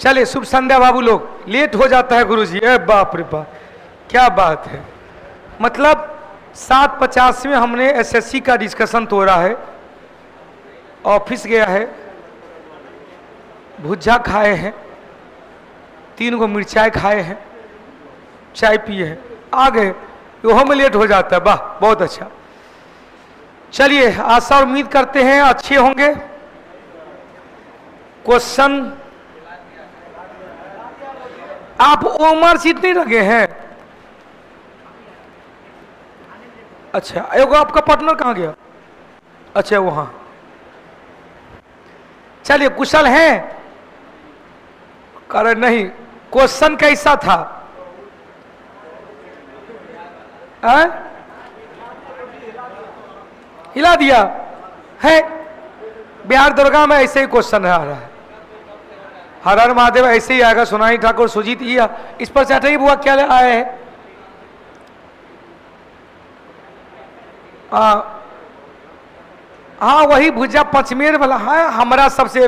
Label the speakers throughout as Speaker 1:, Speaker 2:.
Speaker 1: चलिए शुभ संध्या बाबू लोग, लेट हो जाता है गुरुजी। ए बाप रे बाप, क्या बात है। मतलब 7:50 में हमने एसएससी का डिस्कशन तो हो रहा है, ऑफिस गया है, भुज्जा खाए हैं, 3 गो मिर्चाई खाए हैं, चाय पिए हैं, आ गए, वो में लेट हो जाता है। वाह बहुत अच्छा। चलिए आशा और उम्मीद करते हैं अच्छे होंगे। क्वेश्चन आप ओमर सीट नहीं लगे हैं? अच्छा, एगो आपका पार्टनर कहाँ गया? अच्छा वहां। चलिए कुशल हैं? कारण नहीं, क्वेश्चन कैसा था? हिला दिया है। बिहार दरगाह में ऐसे ही क्वेश्चन आ रहा है। हर हर महादेव ऐसे ही आएगा। सोनाई ठाकुर, सुजीत ईया, इस पर चटाई बुआ क्या आए हैं? हाँ वही भुजिया पचमेर वाला है। हमारा सबसे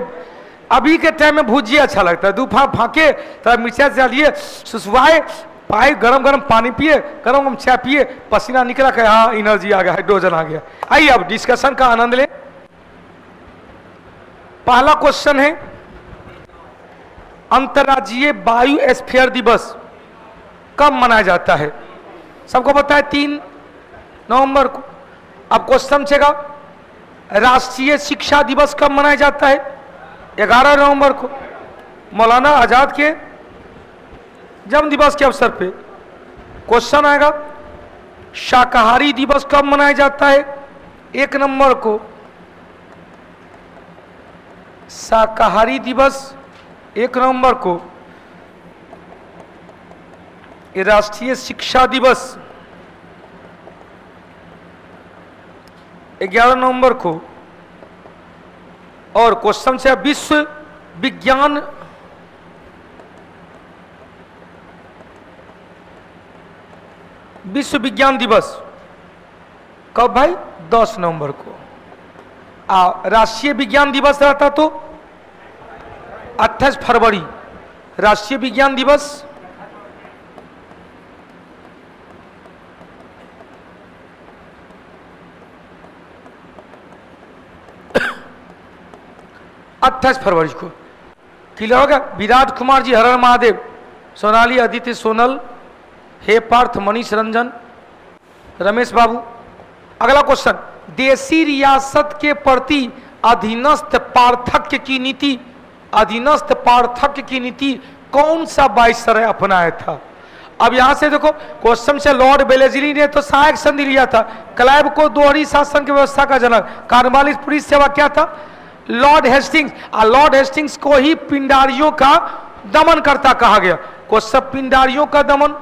Speaker 1: अभी के टाइम में भुजिया अच्छा लगता है। दूफा फाके थोड़ा मिर्चा से डालिए, सुसवाए, पाए, गरम गरम पानी पिए, गरम गरम चाय पिए, पसीना निकला के हाँ एनर्जी आ गया, हाइड्रोजन आ गया। आइए अब डिस्कशन का आनंद ले। पहला क्वेश्चन है, अंतर्राज्यीय बायोस्फीयर दिवस कब मनाया जाता है? सबको पता है 3 नवंबर को। अब क्वेश्चन छेगा, राष्ट्रीय शिक्षा दिवस कब मनाया जाता है? 11 नवंबर को, मौलाना आजाद के जन्म दिवस के अवसर पे। क्वेश्चन आएगा, शाकाहारी दिवस कब मनाया जाता है? 1 नवंबर को। शाकाहारी दिवस 1 नवंबर को। राष्ट्रीय शिक्षा दिवस 11 नवंबर को। और क्वेश्चन से विश्व विज्ञान दिवस कब भाई? 10 नवंबर को। राष्ट्रीय विज्ञान दिवस रहता तो 28 फरवरी। राष्ट्रीय विज्ञान दिवस 28 फरवरी को। क्लियर होगा? विराट कुमार जी, हर हर महादेव, सोनाली, आदित्य, सोनल, हे पार्थ, मनीष रंजन, रमेश बाबू। अगला क्वेश्चन, देशी रियासत के प्रति अधीनस्थ पार्थक्य की नीति, अधीनस्थ पार्थक्य की नीति कौन सा वायसराय अपनाया था? अब यहां से देखो क्वेश्चन से, लॉर्ड वेलेस्ली ने तो सहायक संधि लिया था। क्लाइव को दोहरी शासन की व्यवस्था का जनक। कार्नवालिस पुलिस सेवा क्या था? Lord Hastings. लॉर्ड हेस्टिंग्स को ही पिंडारियों का दमन करता कहा गया। क्वेश्चन, पिंडारियों का दमन।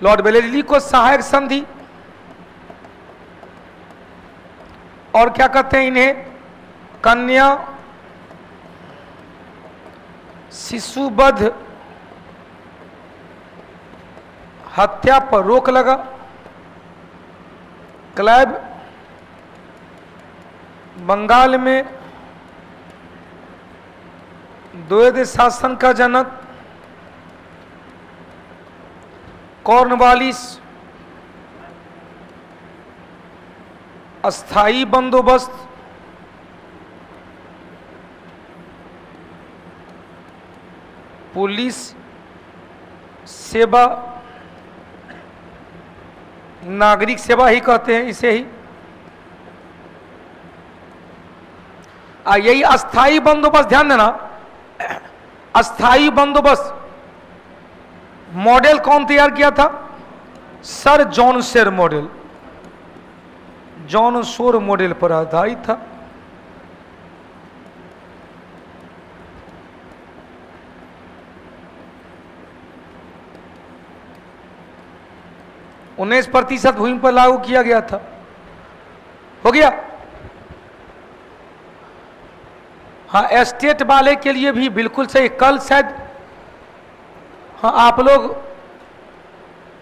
Speaker 1: लॉर्ड वेलेस्ली को सहायक संधि, और क्या कहते हैं इन्हें? कन्या शिशुवध हत्या पर रोक लगा। क्लाइव बंगाल में द्वैध शासन का जनक। कॉर्नवालिस अस्थाई बंदोबस्त। पुलिस सेवा, नागरिक सेवा ही कहते हैं इसे ही। यही अस्थाई बंदोबस्त, ध्यान देना, अस्थाई बंदोबस्त मॉडल कौन तैयार किया था? सर जॉन शेर मॉडल, जॉन शोर मॉडल पर आधारित था। उन्नीस 19% भूमि पर लागू किया गया था। हो गया? हाँ, एस्टेट वाले के लिए भी बिल्कुल सही। कल शायद हाँ आप लोग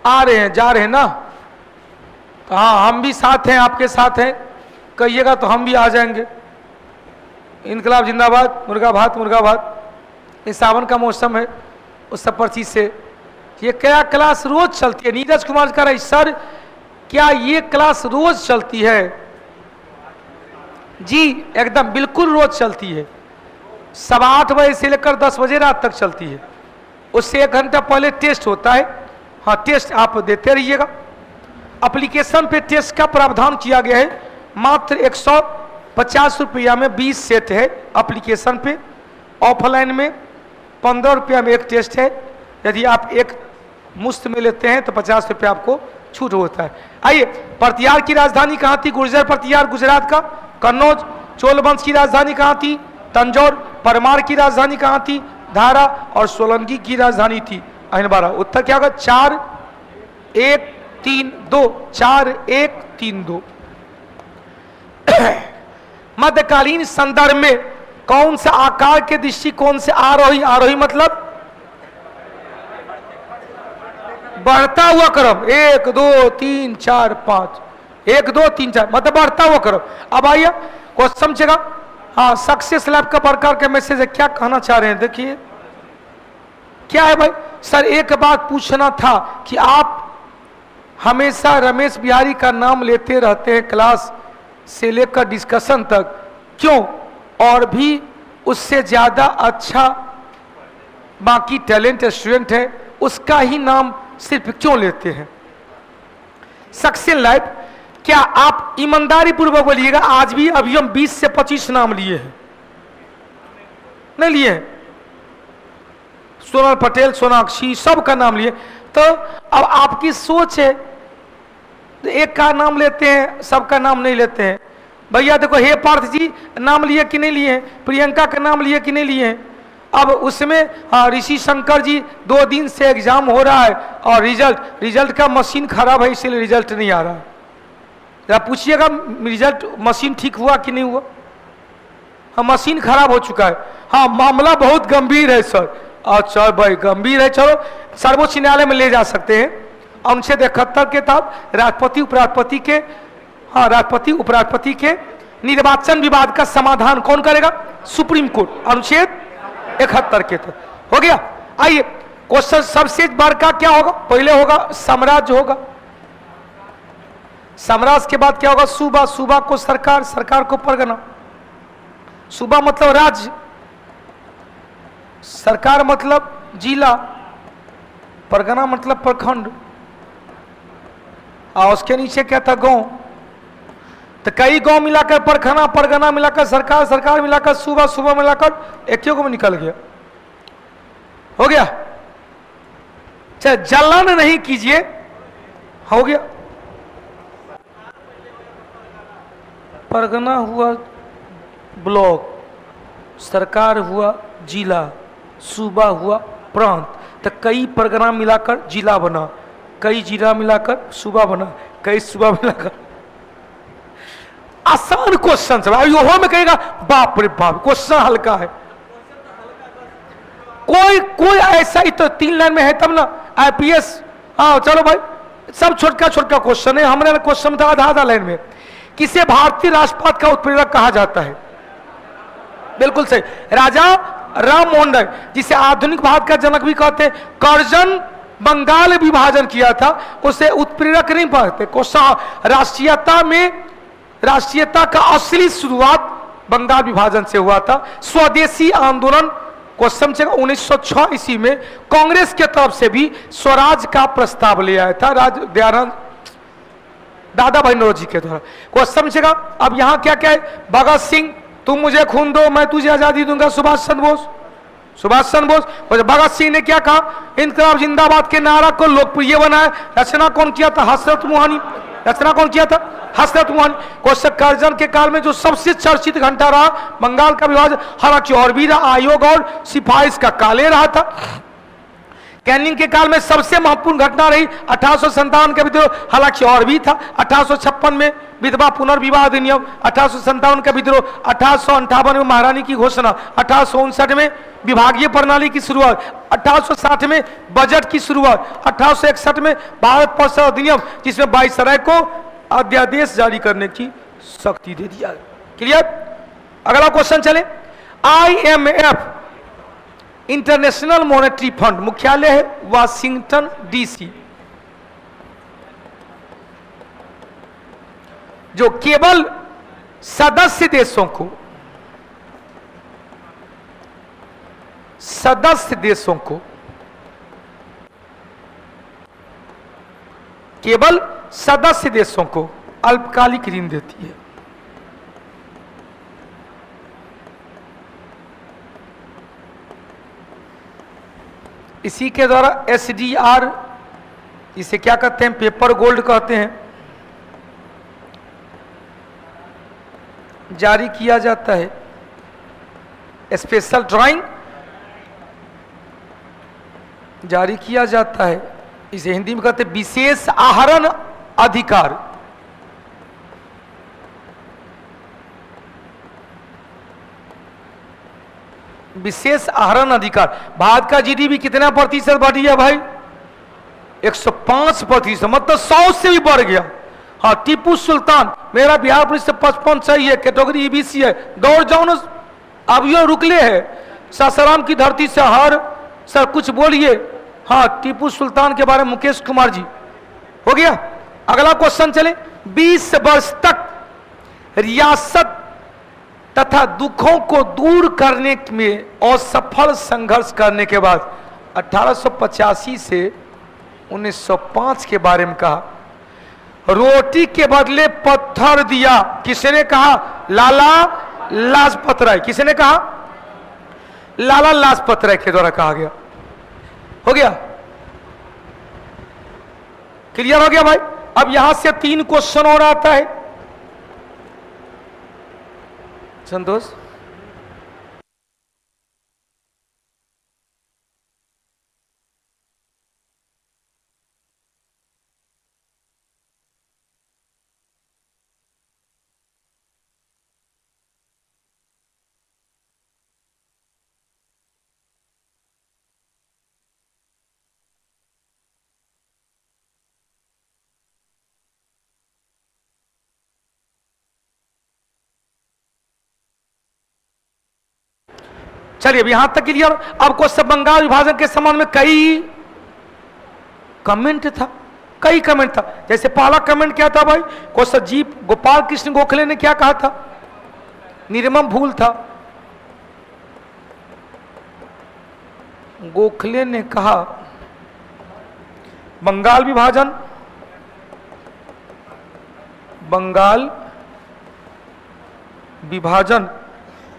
Speaker 1: आ रहे हैं, जा रहे हैं ना? तो हाँ हम भी साथ हैं, आपके साथ हैं। कहिएगा तो हम भी आ जाएंगे। इनकलाब जिंदाबाद, मुर्गा भात। ये सावन का मौसम है, उस सब पर चीज से ये क्या क्लास रोज चलती है? नीरज कुमार कह रहे सर क्या ये क्लास रोज चलती है? जी एकदम बिल्कुल रोज चलती है। 8:15 बजे से लेकर 10 बजे रात तक चलती है। उससे 1 घंटा पहले टेस्ट होता है। हाँ, टेस्ट आप देते रहिएगा। एप्लीकेशन पे टेस्ट का प्रावधान किया गया है। मात्र 150 रुपया में 20 सेट है एप्लीकेशन पे। ऑफलाइन में 15 रुपया में एक टेस्ट है। यदि आप एक मुफ्त में लेते हैं तो 50 रुपया आपको छूट होता है। आइए, प्रतिहार की राजधानी कहाँ थी? गुर्जर प्रतिहार गुजरात का। कन्नौज। चोलवंश की राजधानी कहाँ थी? तंजौर। परमार की राजधानी कहाँ थी? धारा। और सोलंकी की राजधानी थी अहिनबारा। उत्तर क्या होगा? 4-1-3-2। 4-1-3-2। मध्यकालीन संदर्भ में कौन सा आकार के दृष्टिकोण से आरोही? आरोही मतलब बढ़ता हुआ क्रम। 1 2 3 4 5। 1 2 3 4 मतलब बढ़ता हुआ क्रम। अब आइए क्वेश्चन समझेगा। हाँ, सक्सेस लैब का प्रकार का मैसेज है। क्या कहना चाह रहे हैं? देखिए क्या है भाई। सर एक बात पूछना था कि आप हमेशा रमेश बिहारी का नाम लेते रहते हैं क्लास से लेकर डिस्कशन तक, क्यों? और भी उससे ज्यादा अच्छा बाकी टैलेंट स्टूडेंट है, उसका ही नाम सिर्फ क्यों लेते हैं? सक्सेस लैब, क्या आप ईमानदारी पूर्वक बोलिएगा आज भी अभी हम 20 से 25 नाम लिए हैं? नहीं लिए हैं? सोनल पटेल, सोनाक्षी, सबका नाम लिए। तो अब आपकी सोच है एक का नाम लेते हैं, सबका नाम नहीं लेते हैं। भैया देखो, हे पार्थ जी नाम लिए कि नहीं लिए हैं? प्रियंका का नाम लिए कि नहीं लिए हैं? अब उसमें ऋषि शंकर जी 2 दिन से एग्जाम हो रहा है और रिजल्ट का मशीन खराब है, इसीलिए रिजल्ट नहीं आ रहा है। जरा पूछिएगा रिजल्ट मशीन ठीक हुआ कि नहीं हुआ? हाँ, मशीन खराब हो चुका है। हाँ, मामला बहुत गंभीर है सर। अच्छा भाई गंभीर है, चलो सर्वोच्च न्यायालय में ले जा सकते हैं। अनुच्छेद 71 के तहत राष्ट्रपति उपराष्ट्रपति के, हाँ राष्ट्रपति उपराष्ट्रपति के निर्वाचन विवाद का समाधान कौन करेगा? Supreme court. अनुच्छेद 71 के तहत हो गया। आइए क्वेश्चन सबसे बड़ का क्या होगा? पहले होगा साम्राज्य होगा, साम्राज्य के बाद क्या होगा? सूबा, सूबा को सरकार, सरकार को परगना। सूबा मतलब राज्य, सरकार मतलब जिला, परगना मतलब प्रखंड, और उसके नीचे क्या था? गांव। तो कई गांव मिलाकर परगना, परगना मिलाकर सरकार, सरकार मिलाकर सूबा, सूबा मिलाकर एक को निकल गया। हो गया? चाहे जलन नहीं कीजिए, हो गया। परगना हुआ ब्लॉक, सरकार हुआ जिला, सूबा हुआ प्रांत। तो कई परगना मिलाकर जिला बना, कई जिला मिलाकर सूबा बना, कई सूबा मिलाकर। आसान क्वेश्चन सब। यो में कहेगा बाप रे बाप क्वेश्चन हल्का है। कोई ऐसा ही तो 3 लाइन में है तब ना आईपीएस। हाँ चलो भाई, सब छोटका छोटका क्वेश्चन है। हमने क्वेश्चन था आधा लाइन में। किसे भारतीय राष्ट्रपात का उत्प्रेरक कहा जाता है? बिल्कुल सही, राजा राम मोहन राय, जिसे आधुनिक भारत का जनक भी कहते हैं। कर्जन बंगाल विभाजन किया था, उसे उत्प्रेरक नहीं कहते। क्वेश्चन राष्ट्रीयता में, राष्ट्रीयता का असली शुरुआत बंगाल विभाजन से हुआ था। स्वदेशी आंदोलन क्वेश्चन 1906 ईस्वी में कांग्रेस के तरफ से भी स्वराज का प्रस्ताव ले आया था दयानंद दादा भाई नौरोजी के द्वारा। क्वेश्चन समझेगा। अब यहाँ क्या क्या है? भगत सिंह, तुम मुझे खून दो मैं तुझे आजादी दूंगा, सुभाष चंद्र बोस। सुभाष चंद्र बोस। भगत सिंह ने क्या कहा? इनकलाब जिंदाबाद के नारा को लोकप्रिय बनाया। रचना कौन किया था? हसरत मोहानी। रचना कौन किया था? हसरत मोहानी। क्वेश्चन कर्जन के काल में जो सबसे चर्चित घंटा रहा बंगाल का विभाजन, हालांकि और भी रहा, आयोग और सिफारिश का काले रहा था। कैनिंग के काल में सबसे महत्वपूर्ण घटना रही 1857 का विद्रोह, हालांकि और भी था। 1856 में विधवा पुनर्विवाह अधिनियम, 1857 का विद्रोह, 1858 में महारानी की घोषणा, 1859 में विभागीय प्रणाली की शुरुआत, 1860 में बजट की शुरुआत, 1861 में भारत परिषद अधिनियम जिसमें वायसराय को अध्यादेश जारी करने की शक्ति दे दिया। क्लियर? अगला क्वेश्चन चले। IMF इंटरनेशनल मॉनेटरी फंड मुख्यालय है वाशिंगटन DC, जो केवल सदस्य देशों को केवल सदस्य देशों को अल्पकालिक ऋण देती है। इसी के द्वारा SDR, इसे क्या कहते हैं, पेपर गोल्ड कहते हैं, जारी किया जाता है। स्पेशल ड्राइंग जारी किया जाता है, इसे हिंदी में कहते हैं विशेष आहरण अधिकार। विशेष आहरण अधिकार। भारत का GDP कितना प्रतिशत बढ़ गया भाई? 105%, मतलब 100 से भी बढ़ गया। हाँ, टीपू सुल्तान, मेरा बिहार पुलिस से 55 सही है, कैटेगरी EBC है, दौड़ जाओ ना, अब यो रुकले है सासाराम की धरती से। हर सर कुछ बोलिए। हाँ, टीपू सुल्तान के बारे में मुकेश कुमार जी। हो गया? अगला क्वेश्चन चले। 20 वर्ष तक रियासत तथा दुखों को दूर करने में असफल संघर्ष करने के बाद 1885 से 1905 के बारे में कहा, रोटी के बदले पत्थर दिया। किसने कहा? लाला लाजपत राय। किसने कहा? लाला लाजपत राय के द्वारा कहा गया। हो गया? क्लियर हो गया भाई? अब यहां से 3 क्वेश्चन और आता है। संतोष, चलिए अब यहां तक क्लियर। अब क्वेश्चन बंगाल विभाजन के संबंध में कई कमेंट था, जैसे पहला कमेंट क्या था भाई? क्वेश्चन जी गोपाल कृष्ण गोखले ने क्या कहा था? निर्मम भूल था। गोखले ने कहा बंगाल विभाजन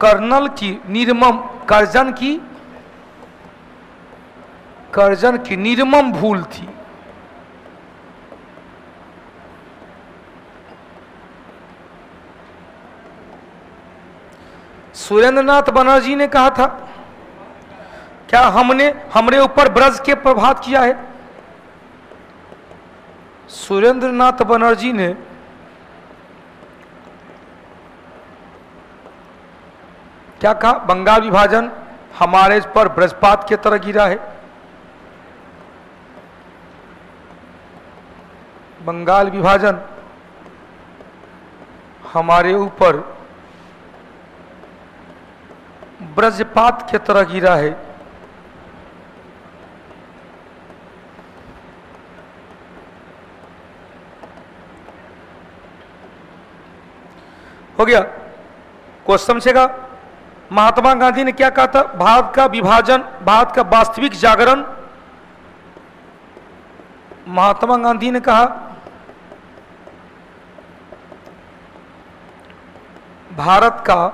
Speaker 1: कर्नल की कर्जन की निर्मम भूल थी। सुरेंद्रनाथ बनर्जी ने कहा था क्या हमने ऊपर ब्रज के प्रभात किया है? सुरेंद्रनाथ बनर्जी ने क्या कहा? बंगाल विभाजन हमारे पर ब्रजपात की तरह गिरा है। बंगाल विभाजन हमारे ऊपर ब्रजपात की तरह गिरा है। हो गया? क्वेश्चन से का महात्मा गांधी ने क्या कहा था? भारत का विभाजन, भारत का वास्तविक जागरण। महात्मा गांधी ने कहा भारत का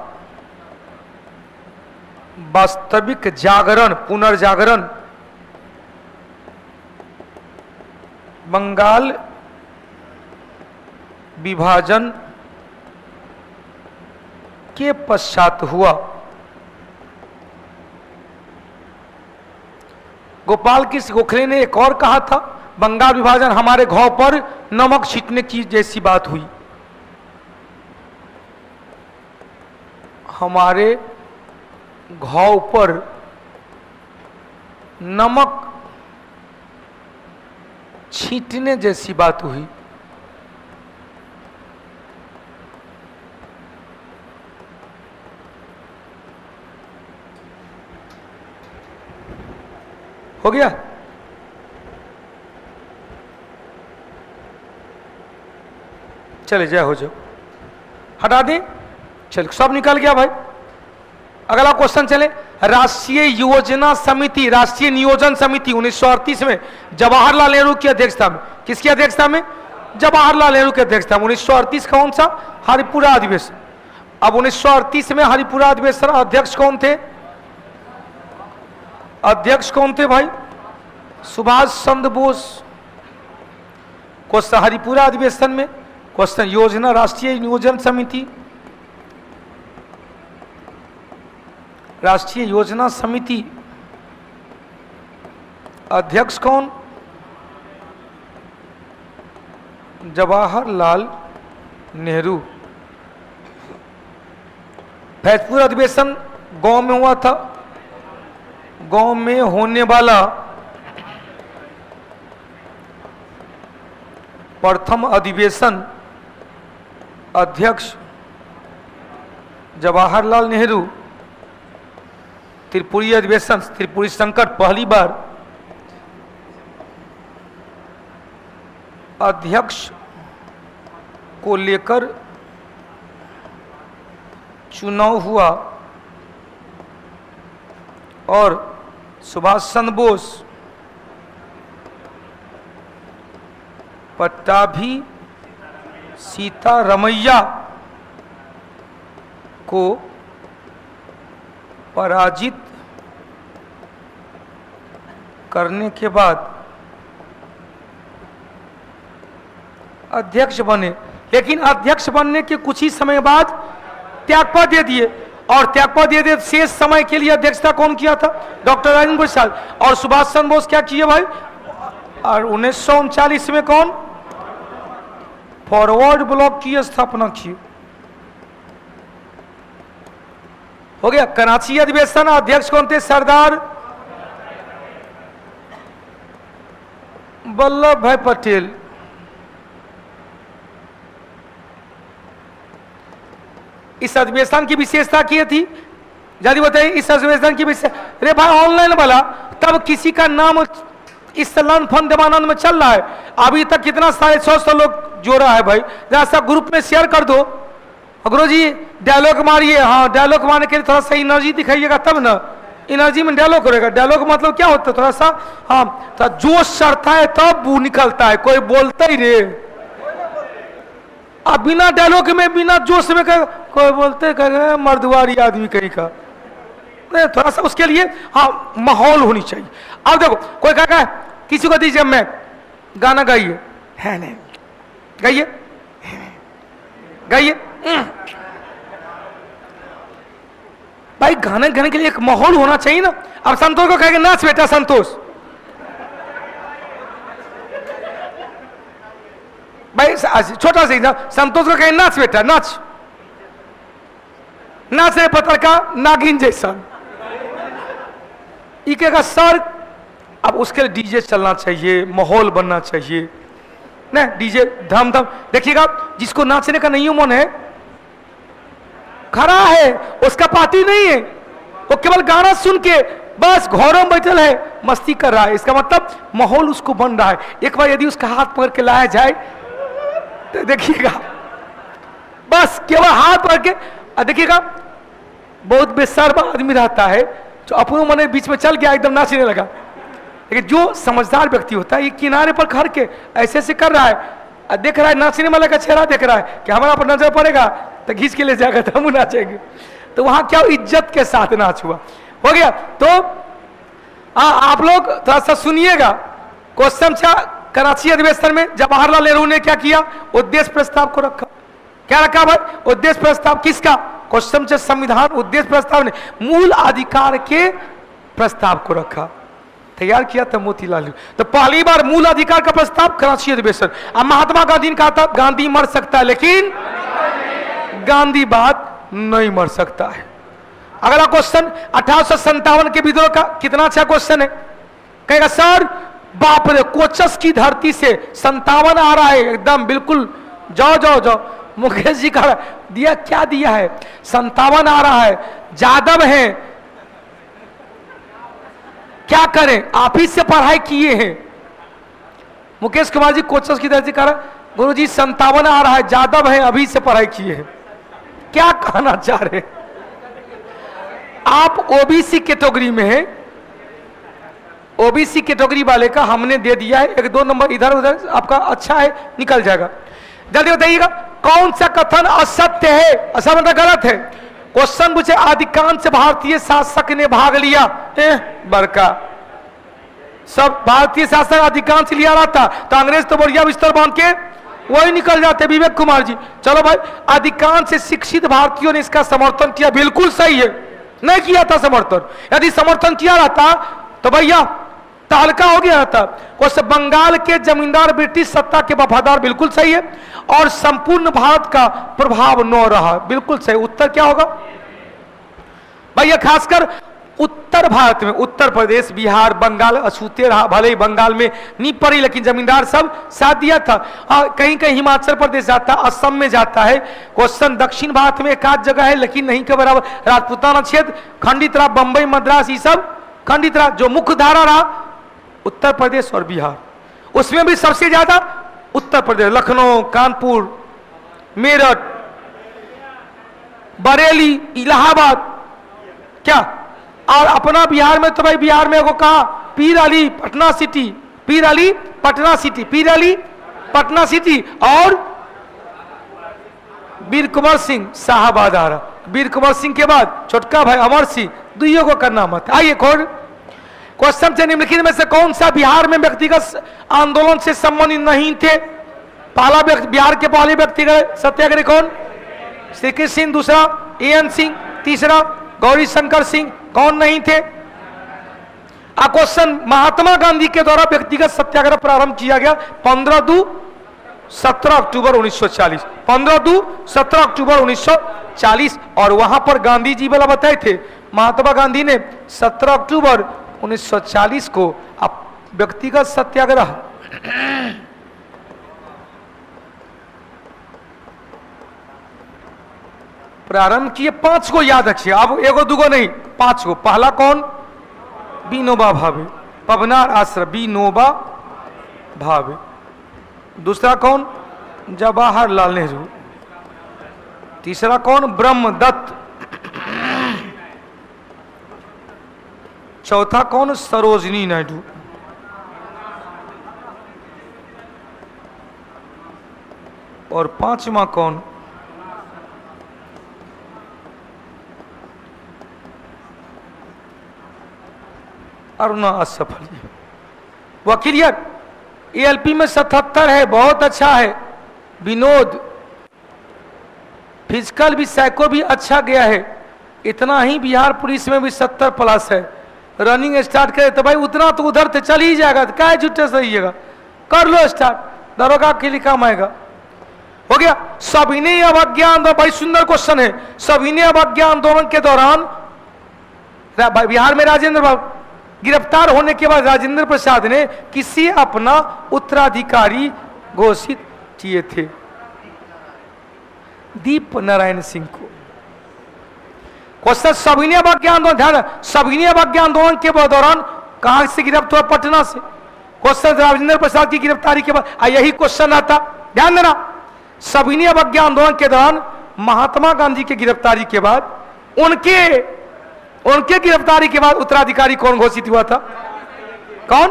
Speaker 1: वास्तविक जागरण, पुनर्जागरण बंगाल विभाजन के पश्चात हुआ। गोपाल कृष्ण गोखले ने एक और कहा था बंगाल विभाजन हमारे घाव पर नमक छींटने की जैसी बात हुई। हमारे घाव पर नमक छींटने जैसी बात हुई। हो गया? चले जय हो जाओ, हटा दें। चल सब निकल गया भाई। अगला क्वेश्चन चले। राष्ट्रीय योजना समिति, राष्ट्रीय नियोजन समिति 1938 में जवाहरलाल नेहरू की अध्यक्षता में, किसकी अध्यक्षता में? जवाहरलाल नेहरू की अध्यक्षता में। 1938 कौन सा? हरिपुरा अधिवेशन। अब 1938 में हरिपुरा अधिवेशन, अध्यक्ष कौन थे? अध्यक्ष कौन थे भाई? सुभाष चंद्र बोस। क्वेश्चन हरिपुरा अधिवेशन में, क्वेश्चन योजना राष्ट्रीय नियोजन समिति, राष्ट्रीय योजना समिति अध्यक्ष कौन? जवाहरलाल नेहरू। फैजपुर अधिवेशन गांव में हुआ था। गांव में होने वाला प्रथम अधिवेशन अध्यक्ष जवाहरलाल नेहरू। त्रिपुरी अधिवेशन, त्रिपुरी संकट पहली बार अध्यक्ष को लेकर चुनाव हुआ और सुभाष चंद्र बोस पट्टाभी सीतारमैया को पराजित करने के बाद अध्यक्ष बने। लेकिन अध्यक्ष बनने के कुछ ही समय बाद त्यागपत्र दे दिए, और त्यागपत्र दे दिए। शेष समय के लिए अध्यक्षता कौन किया था? डॉक्टर राजेंद्र प्रसाद। और सुभाष चंद्र बोस क्या किए भाई? और 1939 में कौन? फॉरवर्ड ब्लॉक की स्थापना की। हो गया। कराची अधिवेशन अध्यक्ष कौन थे? सरदार वल्लभ भाई पटेल। इस अधिवेशन की विशेषता क्या थी? जल्दी बताइए इस अधिवेशन की विशेषता। अरे भाई ऑनलाइन वाला, तब किसी का नाम इस सलान फन देवानंद में चल रहा है। अभी तक कितना 650 लोग जोड़ा है भाई। जरा सा ग्रुप में शेयर कर दो। गुरु जी डायलॉग मारिए। हाँ, डायलॉग मारने के लिए थोड़ा सा एनर्जी दिखाइएगा, तब ना एनर्जी में डायलॉग करेगा। डायलॉग मतलब क्या होता है? थोड़ा सा, हाँ, थोड़ा जोश चढ़ता है तब वो निकलता है। कोई बोलता ही रे, अब बिना डायलॉग में, बिना जोश में कोई बोलते कहेंगे मर्दवारी आदमी कहीं का। नहीं, थोड़ा सा उसके लिए हाँ माहौल होनी चाहिए। अब देखो कोई कहा किसी को दीजिए मैं गाना गाइए, है नहीं गाइए, गाइए। भाई गाने गाने के लिए एक माहौल होना चाहिए ना। अब संतोष को कहेंगे नाच बेटा संतोष, भाई छोटा सा संतोष को कहेंगे नाच बेटा नाच, नाच रे पत्थर का नागिन जैसा। ये कहेगा सर। अब उसके लिए डीजे चलना चाहिए, माहौल बनना चाहिए ना। डीजे धम धम। देखिएगा जिसको नाचने का नहीं मन है, खड़ा है, उसका पार्टी नहीं है, वो केवल गाना सुन के बस घरों में बैठल है, मस्ती कर रहा है। इसका मतलब माहौल उसको बन रहा है। एक बार यदि उसका हाथ पकड़ के लाया जाए तो देखिएगा, बस केवल हाथ पकड़ के देखिएगा। बहुत बेशर्म आदमी रहता है जो अपनों मन बीच में चल गया, एकदम नाचने लगा। लेकिन जो समझदार व्यक्ति होता है, ये किनारे पर खड़ के ऐसे ऐसे कर रहा है, देख रहा है नाचने वाले का चेहरा, देख रहा है कि हमारा पर नजर पड़ेगा तो घींच के ले जाएगा, तो हम नाचेंगे। तो वहां क्या इज्जत के साथ नाच हुआ। हो गया। तो आप लोग थोड़ा सा सुनिएगा। क्वेश्चन था कराची अधिवेशन में जवाहरलाल नेहरू ने क्या किया? उद्देश्य प्रस्ताव को रखा। क्या रखा भाई? उद्देश्य प्रस्ताव किसका? क्वेश्चन से संविधान उद्देश्य प्रस्ताव ने मूल अधिकार के प्रस्ताव को रखा, तैयार किया था मोतीलाल नेहरू। तो पहली बार मूल अधिकार का प्रस्ताव कराची अधिवेशन। अब महात्मा गांधी ने कहा था गांधी मर सकता है लेकिन गांधी बात नहीं मर सकता है। अगला क्वेश्चन 1857 के विद्रोह का कितना अच्छा क्वेश्चन है। कहेगा सर बाप रे कोचस की धरती से 57 आ रहा है, एकदम बिल्कुल जाओ जाओ जाओ। मुकेश जी का दिया क्या दिया है? 57 आ रहा है, यादव है क्या करें, आप ही से पढ़ाई किए हैं। मुकेश कुमार जी कोचस की तरफ से कह रहे गुरु जी 57 आ रहा है, जादव है, अभी से पढ़ाई किए हैं। क्या कहना चाह रहे, आप ओबीसी कैटेगरी में हैं, ओबीसी कैटेगरी वाले का हमने दे दिया है, 1-2 नंबर इधर उधर आपका अच्छा है, निकल जाएगा। जल्दी बताइएगा कौन सा कथन असत्य है, ऐसा मतलब गलत है। क्वेश्चन पूछे अधिकांश भारतीय शासक ने भाग लिया, बड़का सब भारतीय शासक अधिकांश लिया रहा था, तो अंग्रेज तो बढ़िया बिस्तर बांध के वही निकल जाते। विवेक कुमार जी चलो भाई, अधिकांश शिक्षित भारतीयों ने इसका समर्थन किया, बिल्कुल सही है, नहीं किया था समर्थन, यदि समर्थन किया रहता तो भैया तहलका हो गया था। क्वेश्चन बंगाल के जमींदार ब्रिटिश सत्ता के वफादार, बिल्कुल सही है, और संपूर्ण भारत का प्रभाव न रहा, बिल्कुल सही। उत्तर क्या होगा भैया, खासकर उत्तर भारत में उत्तर प्रदेश, बिहार, बंगाल अछूते रहा, भले ही बंगाल में नहीं पड़ी लेकिन जमींदार सब साथ दिया था। कहीं कहीं हिमाचल प्रदेश जाता, असम में जाता है। क्वेश्चन दक्षिण भारत में एक आध जगह है लेकिन नहीं के बराबर, राजपूताना क्षेत्र खंडित रहा, बंबई मद्रास ये सब खंडित रहा। जो मुख्य धारा रहा उत्तर प्रदेश और बिहार, उसमें भी सबसे ज्यादा उत्तर प्रदेश, लखनऊ, कानपुर, मेरठ, बरेली, इलाहाबाद, क्या और अपना बिहार में तो भाई बिहार में वो कहा पीर अली पटना सिटी, पीर अली पटना सिटी, पीर अली पटना सिटी, और वीर कुंवर सिंह शाहबाद आ रहा, वीर कुंवर सिंह के बाद छोटका भाई अमर सिंह, दुइयों को करना मत। आइए खोर क्वेश्चन से निम्नलिखित में से कौन सा बिहार में व्यक्तिगत आंदोलन से संबंधित नहीं थे? पहला बिहार के पहले व्यक्तिगत सत्याग्रही कौन? श्री कृष्ण सिंह, दूसरा एएन सिंह, तीसरा गौरी शंकर सिंह, कौन नहीं थे? क्वेश्चन महात्मा गांधी के द्वारा व्यक्तिगत सत्याग्रह प्रारंभ किया गया 15-17 अक्टूबर 1940, 15-17 अक्टूबर 1940, और वहां पर गांधी जी वाला बताए थे, महात्मा गांधी ने 17 अक्टूबर 1940 को व्यक्तिगत सत्याग्रह प्रारंभ किए। 5 को याद रखिए, अब एगो दुगो नहीं, 5 को। पहला कौन? विनोबा भावे, पवनार आश्रम, विनोबा भावे। दूसरा कौन? जवाहरलाल नेहरू। तीसरा कौन? ब्रह्मदत्त। चौथा कौन? सरोजिनी नायडू। और 5वां कौन? अरुणा असफल। वकील यार एएलपी में 77 है, बहुत अच्छा है। विनोद फिजिकल भी, साइको भी अच्छा गया है, इतना ही बिहार पुलिस में भी 70+ है। रनिंग स्टार्ट करे तो भाई उतना तो उधर तो चल ही जाएगा, तो क्या झूठे सहीएगा, कर लो स्टार्ट, दरोगा के लिए काम आएगा। हो गया। सविनय अवज्ञा आंदोलन, बड़ी सुंदर क्वेश्चन है। सविनय अवज्ञा आंदोलन के दौरान बिहार में राजेंद्र बाबू गिरफ्तार होने के बाद राजेंद्र प्रसाद ने किसी अपना उत्तराधिकारी घोषित किए थे? दीप नारायण सिंह को। क्वेश्चन सविनय अवज्ञा आंदोलन, ध्यान, सविनय अवज्ञा आंदोलन के दौरान कहां से गिरफ्तार हुआ? पटना से। क्वेश्चन राजेंद्र प्रसाद की गिरफ्तारी के बाद यही क्वेश्चन आता, ध्यान देना। सविनय अवज्ञा आंदोलन के दौरान महात्मा गांधी की गिरफ्तारी के बाद उनके गिरफ्तारी के बाद उत्तराधिकारी कौन घोषित हुआ था? कौन?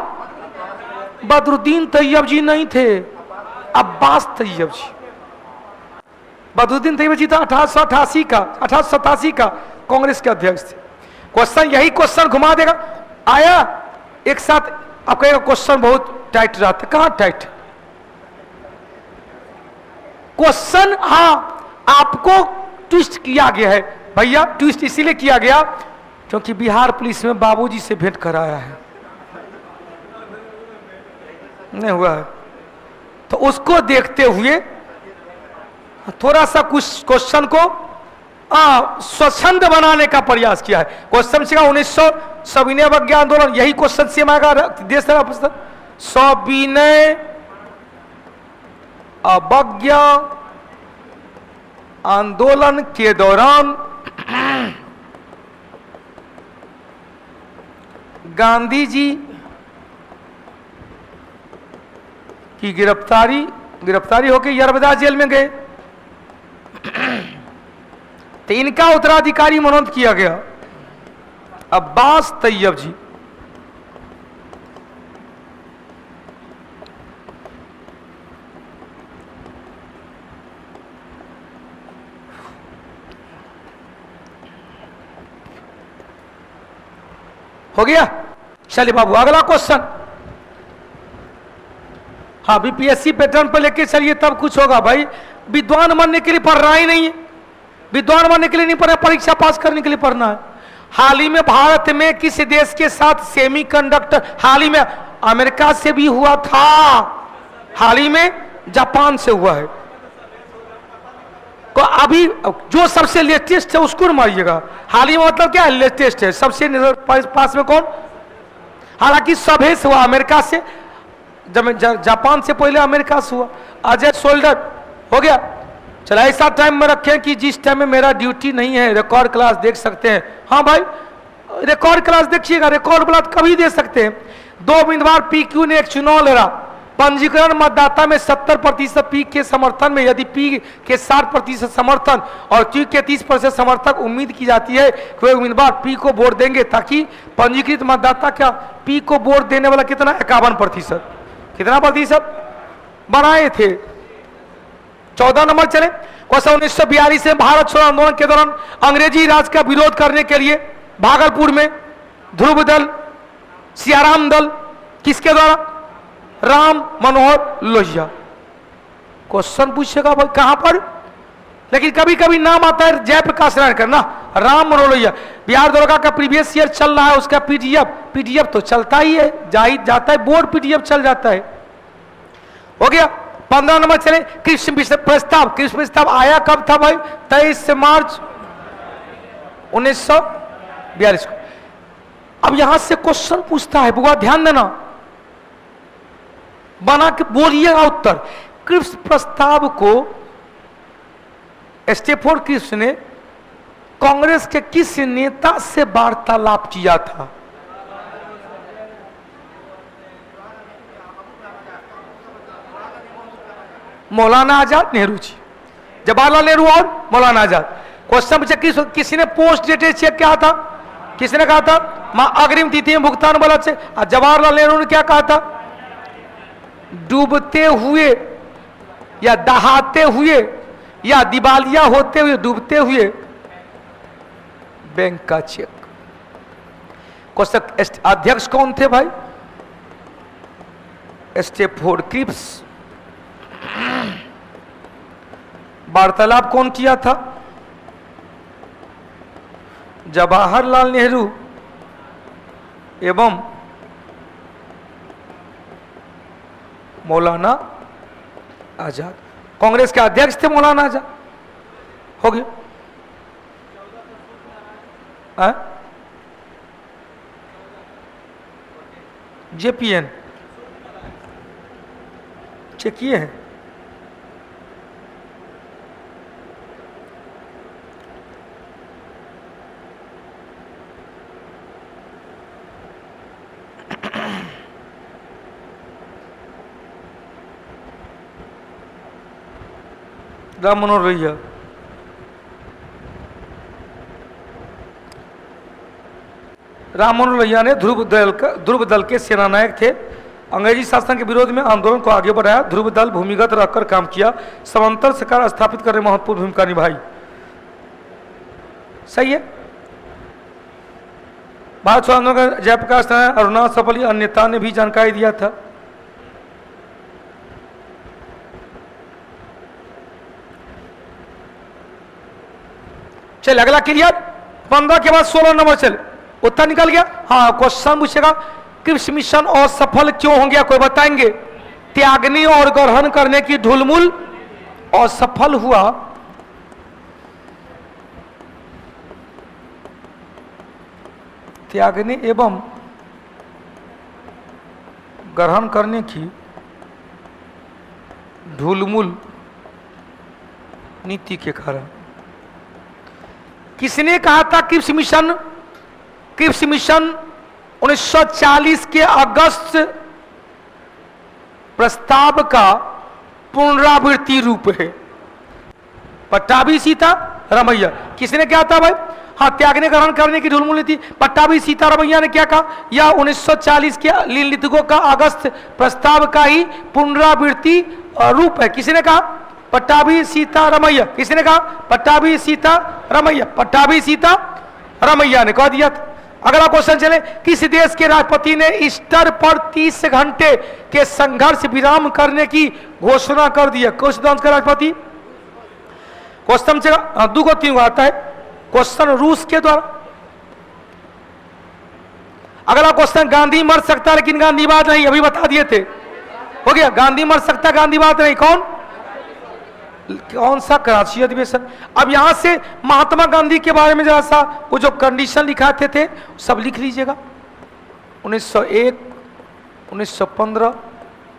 Speaker 1: बदरुद्दीन तैयब जी नहीं थे, अब्बास तैयब जी। बदरुद्दीन तैयब जी था 1887 का कांग्रेस के अध्यक्ष थे। क्वेश्चन यही क्वेश्चन घुमा देगा। आया एक साथ आपका क्वेश्चन बहुत टाइट रहता, कहां टाइट क्वेश्चन? हाँ, आपको ट्विस्ट किया गया है भैया, ट्विस्ट इसीलिए किया गया क्योंकि बिहार पुलिस में बाबूजी से भेंट कराया है, नहीं हुआ है, तो उसको देखते हुए थोड़ा सा कुछ क्वेश्चन को स्वच्छंद बनाने का प्रयास किया है। क्वेश्चन से 1900 सविनय अवज्ञा आंदोलन, यही क्वेश्चन से आएगा देश तरह। सविनय अवज्ञा आंदोलन के दौरान गांधी जी की गिरफ्तारी होकर यरबदा जेल में गए, तो इनका उत्तराधिकारी मनोनीत किया गया अब्बास तैयब जी। हो गया। चलिए बाबू अगला क्वेश्चन। हाँ बीपीएससी पैटर्न पर लेके चलिए तब कुछ होगा भाई। विद्वान बनने के लिए पढ़ रहा ही नहीं है, विद्वान बनने के लिए नहीं पढ़ना, परीक्षा पास करने के लिए पढ़ना है। हाल ही में भारत में किस देश के साथ सेमीकंडक्टर, हाल ही में अमेरिका से भी हुआ था, हाल ही में जापान से हुआ है। तो अभी जो सबसे लेटेस्ट है उसको मारिएगा। हाल ही में मतलब क्या है, लेटेस्ट है। सबसे पास में कौन, हालांकि सभे से हुआ अमेरिका से, जब जापान से पहले अमेरिका से हुआ। अजय सोल्डर हो गया। चला ऐसा टाइम में रखें कि जिस टाइम में मेरा ड्यूटी नहीं है, रिकॉर्ड क्लास देख सकते हैं। हाँ भाई रिकॉर्ड क्लास देखिएगा, रिकॉर्ड क्लास कभी दे सकते हैं। 2 उम्मीदवार पीक्यू ने एक चुनाव लड़ा। पंजीकरण मतदाता में 70% पी के समर्थन में, यदि पी के 60% समर्थन और क्यू के 30% समर्थक, उम्मीद की जाती है कि वे उम्मीदवार पी को वोट देंगे, ताकि पंजीकृत मतदाता क्या पी को वोट देने वाला कितना 51%, कितना प्रतिशत बनाए थे। 14 नंबर चले। क्वेश्चन 1942 में भारत छोड़ो आंदोलन के दौरान अंग्रेजी राज का विरोध करने के लिए भागलपुर में ध्रुव दल, सियाराम दल, किसके द्वारा, राम मनोहर लोहिया। क्वेश्चन पूछेगा भाई कहां पर, लेकिन कभी कभी नाम आता है जयप्रकाश नारायण का ना, राम मनोहर लोहिया। बिहार दरोगा का प्रीवियस ईयर चल रहा है, उसका पीडीएफ तो चलता ही है, जाता है बोर्ड, पीडीएफ चल जाता है। हो गया। 15 नंबर चले। कृषि प्रस्ताव आया कब था भाई, 23 मार्च 1942 को। अब यहां से क्वेश्चन पूछता है, बुआ ध्यान देना, बना के बोलिएगा उत्तर। कृषि प्रस्ताव को स्टेफोर्ड क्रिप्स ने कांग्रेस के किस नेता से वार्तालाप किया था? मौलाना आजाद, नेहरू जी, जवाहरलाल नेहरू और मौलाना आजाद। क्वेश्चन पूछा किसी ने पोस्ट डेटेड चेक क्या था, किसने कहा था अग्रिम तिथि में भुगतान वाला से। जवाहरलाल नेहरू ने क्या कहा था, डूबते हुए या दहाते हुए या दिवालिया होते हुए, डूबते हुए बैंक का चेक। क्वेश्चन अध्यक्ष कौन थे भाई, स्टेफोर्ड क्रिप्स। वार्तालाप कौन किया था, जवाहरलाल नेहरू एवं मौलाना आजाद। कांग्रेस के अध्यक्ष थे मौलाना आजाद। हो गया। जेपीएन चेक किए हैं। राम मनोहर लोहिया, राम मनोहर लोहिया ने ध्रुव दल के सेनानायक थे। अंग्रेजी शासन के विरोध में आंदोलन को आगे बढ़ाया। ध्रुव दल भूमिगत रहकर काम किया, समांतर सरकार स्थापित करने में महत्वपूर्ण भूमिका निभाई। सही है। भारत छोड़ो आंदोलन का जयप्रकाश नारायण, अरुणा सफली, अन्य नेता ने भी जानकारी दिया था। चल अगला क्लियर। 15 के बाद 16 नंबर चल, उत्तर निकल गया। हाँ क्वेश्चन पूछेगा कृषि मिशन असफल क्यों हो गया, कोई बताएंगे? त्यागने और ग्रहण करने की ढुलमुल असफल हुआ। त्यागने एवं ग्रहण करने की ढुलमुल नीति के कारण। किसने कहा था कृषि मिशन 1940 के अगस्त प्रस्ताव का पुनरावृत्ति रूप है। पट्टाभी सीता रमैया, किसने क्या था भाई? हाँ, त्यागने ग्रहण करने की ढुलमुल नीति। पट्टाभी सीता रमैया ने क्या कहा? यह 1940 के लीलितगो का अगस्त प्रस्ताव का ही पुनरावृत्ति रूप है। किसने कहा? पट्टाभी सीता रमैया। किसने कहा? पट्टाभी सीता रमैया। पट्टाभी सीता रमैया ने कह दिया था। अगला क्वेश्चन चले, किस देश के राष्ट्रपति ने ईस्टर पर 30 घंटे के संघर्ष विराम करने की घोषणा कर दिया? किस देश का राष्ट्रपति? क्वेश्चन से 2 को 3 आता है। क्वेश्चन रूस के द्वारा। अगला क्वेश्चन, गांधी मर सकता लेकिन गांधीवाद नहीं, अभी बता दिए थे। हो गया, गांधी मर सकता गांधीवाद नहीं। कौन सा? कराची अधिवेशन। अब यहां से महात्मा गांधी के बारे में जरा सा वो जो कंडीशन लिखाते थे सब लिख लीजिएगा। 1901, 1915,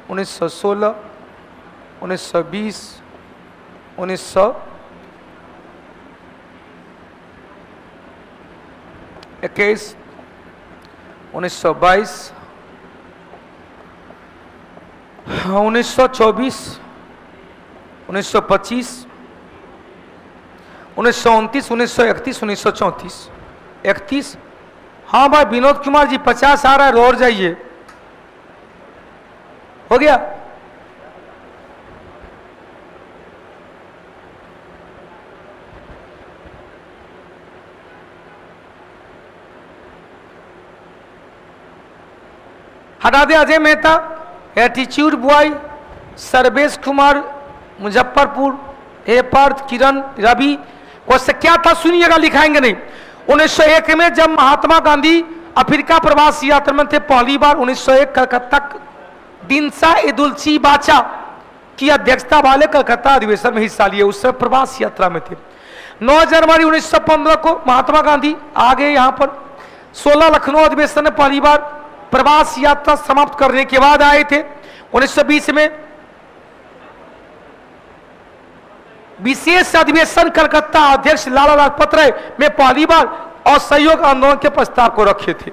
Speaker 1: 1916, 1920, 1921, 1922, 1924, 1925, 1929, 1931, 1934, 31। हाँ भाई विनोद कुमार जी 50 आ रहा है, और जाइए। हो गया। हटा दे अजय मेहता, एटीट्यूड बॉय, सर्वेश कुमार मुजफ्फरपुर, हे पार्थ, किरण, रवि। क्वेश्चन क्या था सुनिएगा, लिखाएंगे नहीं। 1901 में जब महात्मा गांधी अफ्रीका प्रवास यात्रा में थे पहली बार, 1901 कलकत्ता दिनसा इदुलची बाचा की अध्यक्षता वाले कलकत्ता अधिवेशन में हिस्सा लिए। उस समय प्रवास यात्रा में थे। 9 जनवरी 1915 को महात्मा गांधी आ गए यहाँ पर। 16 लखनऊ अधिवेशन में पहली बार प्रवास यात्रा समाप्त करने के बाद आए थे। 1920 में विशेष अधिवेशन कलकत्ता अध्यक्ष लाला लाजपत राय में पहली बार असहयोग आंदोलन के प्रस्ताव को रखे थे।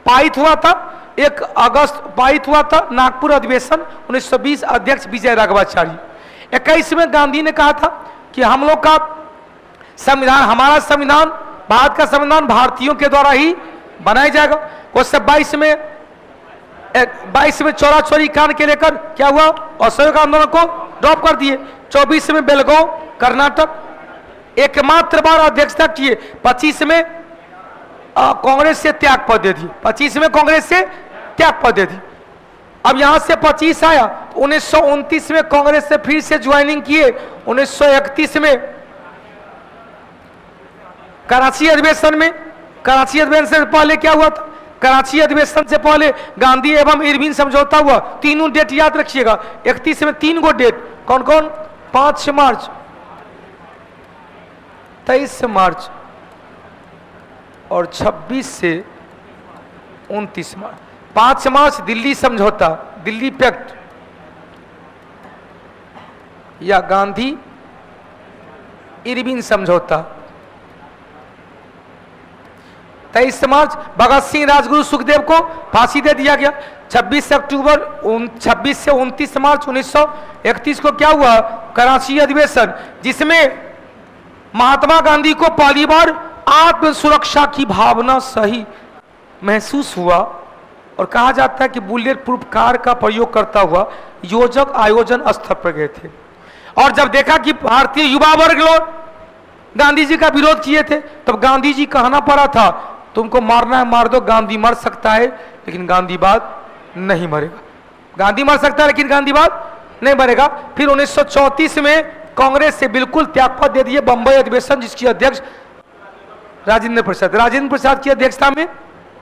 Speaker 1: पारित हुआ था 1 अगस्त पारित हुआ था नागपुर अधिवेशन 1920, अध्यक्ष विजय राघवाचारी। 21 में गांधी ने कहा था कि हम लोग का संविधान, हमारा संविधान, भारत का संविधान भारतीयों के द्वारा ही बनाया जाएगा। क्वेश्चन 22 में चौरा चौरी कांड के लेकर क्या हुआ? असहयोग आंदोलन को ड्रॉप कर दिए। 24 में बेलगांव कर्नाटक एकमात्र बार अध्यक्षता किए। 25 में कांग्रेस से त्याग पद दे दिए। 25 में कांग्रेस से त्याग पद दे दी। अब यहां से 25 आया, 1929 में कांग्रेस से फिर से ज्वाइनिंग किए। 1931 में कराची अधिवेशन में, कराची अधिवेशन से पहले क्या हुआ था? कराची अधिवेशन से पहले गांधी एवं इरविन समझौता हुआ। तीनों डेट याद रखिएगा। 31 में 3 गो डेट, कौन कौन? 5 मार्च, 23 मार्च और 26 से 29 मार्च। 5 मार्च दिल्ली समझौता, दिल्ली पैक्ट या गांधी इरविन समझौता। 23 मार्च भगत सिंह राजगुरु सुखदेव को फांसी दे दिया गया। 26 अक्टूबर 26 से 29 मार्च 1931 को क्या हुआ? कराची अधिवेशन, जिसमें महात्मा गांधी को पहली बार आत्म सुरक्षा की भावना सही महसूस हुआ और कहा जाता है कि बुलेट प्रूफ कार का प्रयोग करता हुआ योजक आयोजन स्थल पर गए थे। और जब देखा कि भारतीय युवा वर्ग लोग गांधी जी का विरोध किए थे, तब गांधी जी कहना पड़ा था तुमको मारना है मार दो, गांधी मर सकता है लेकिन गांधीवाद नहीं मरेगा। गांधी मर सकता है लेकिन गांधीवाद नहीं मरेगा। फिर 1934 में कांग्रेस से बिल्कुल त्यागपत्र दे दिए। बंबई अधिवेशन जिसकी अध्यक्ष राजेंद्र प्रसाद की अध्यक्षता में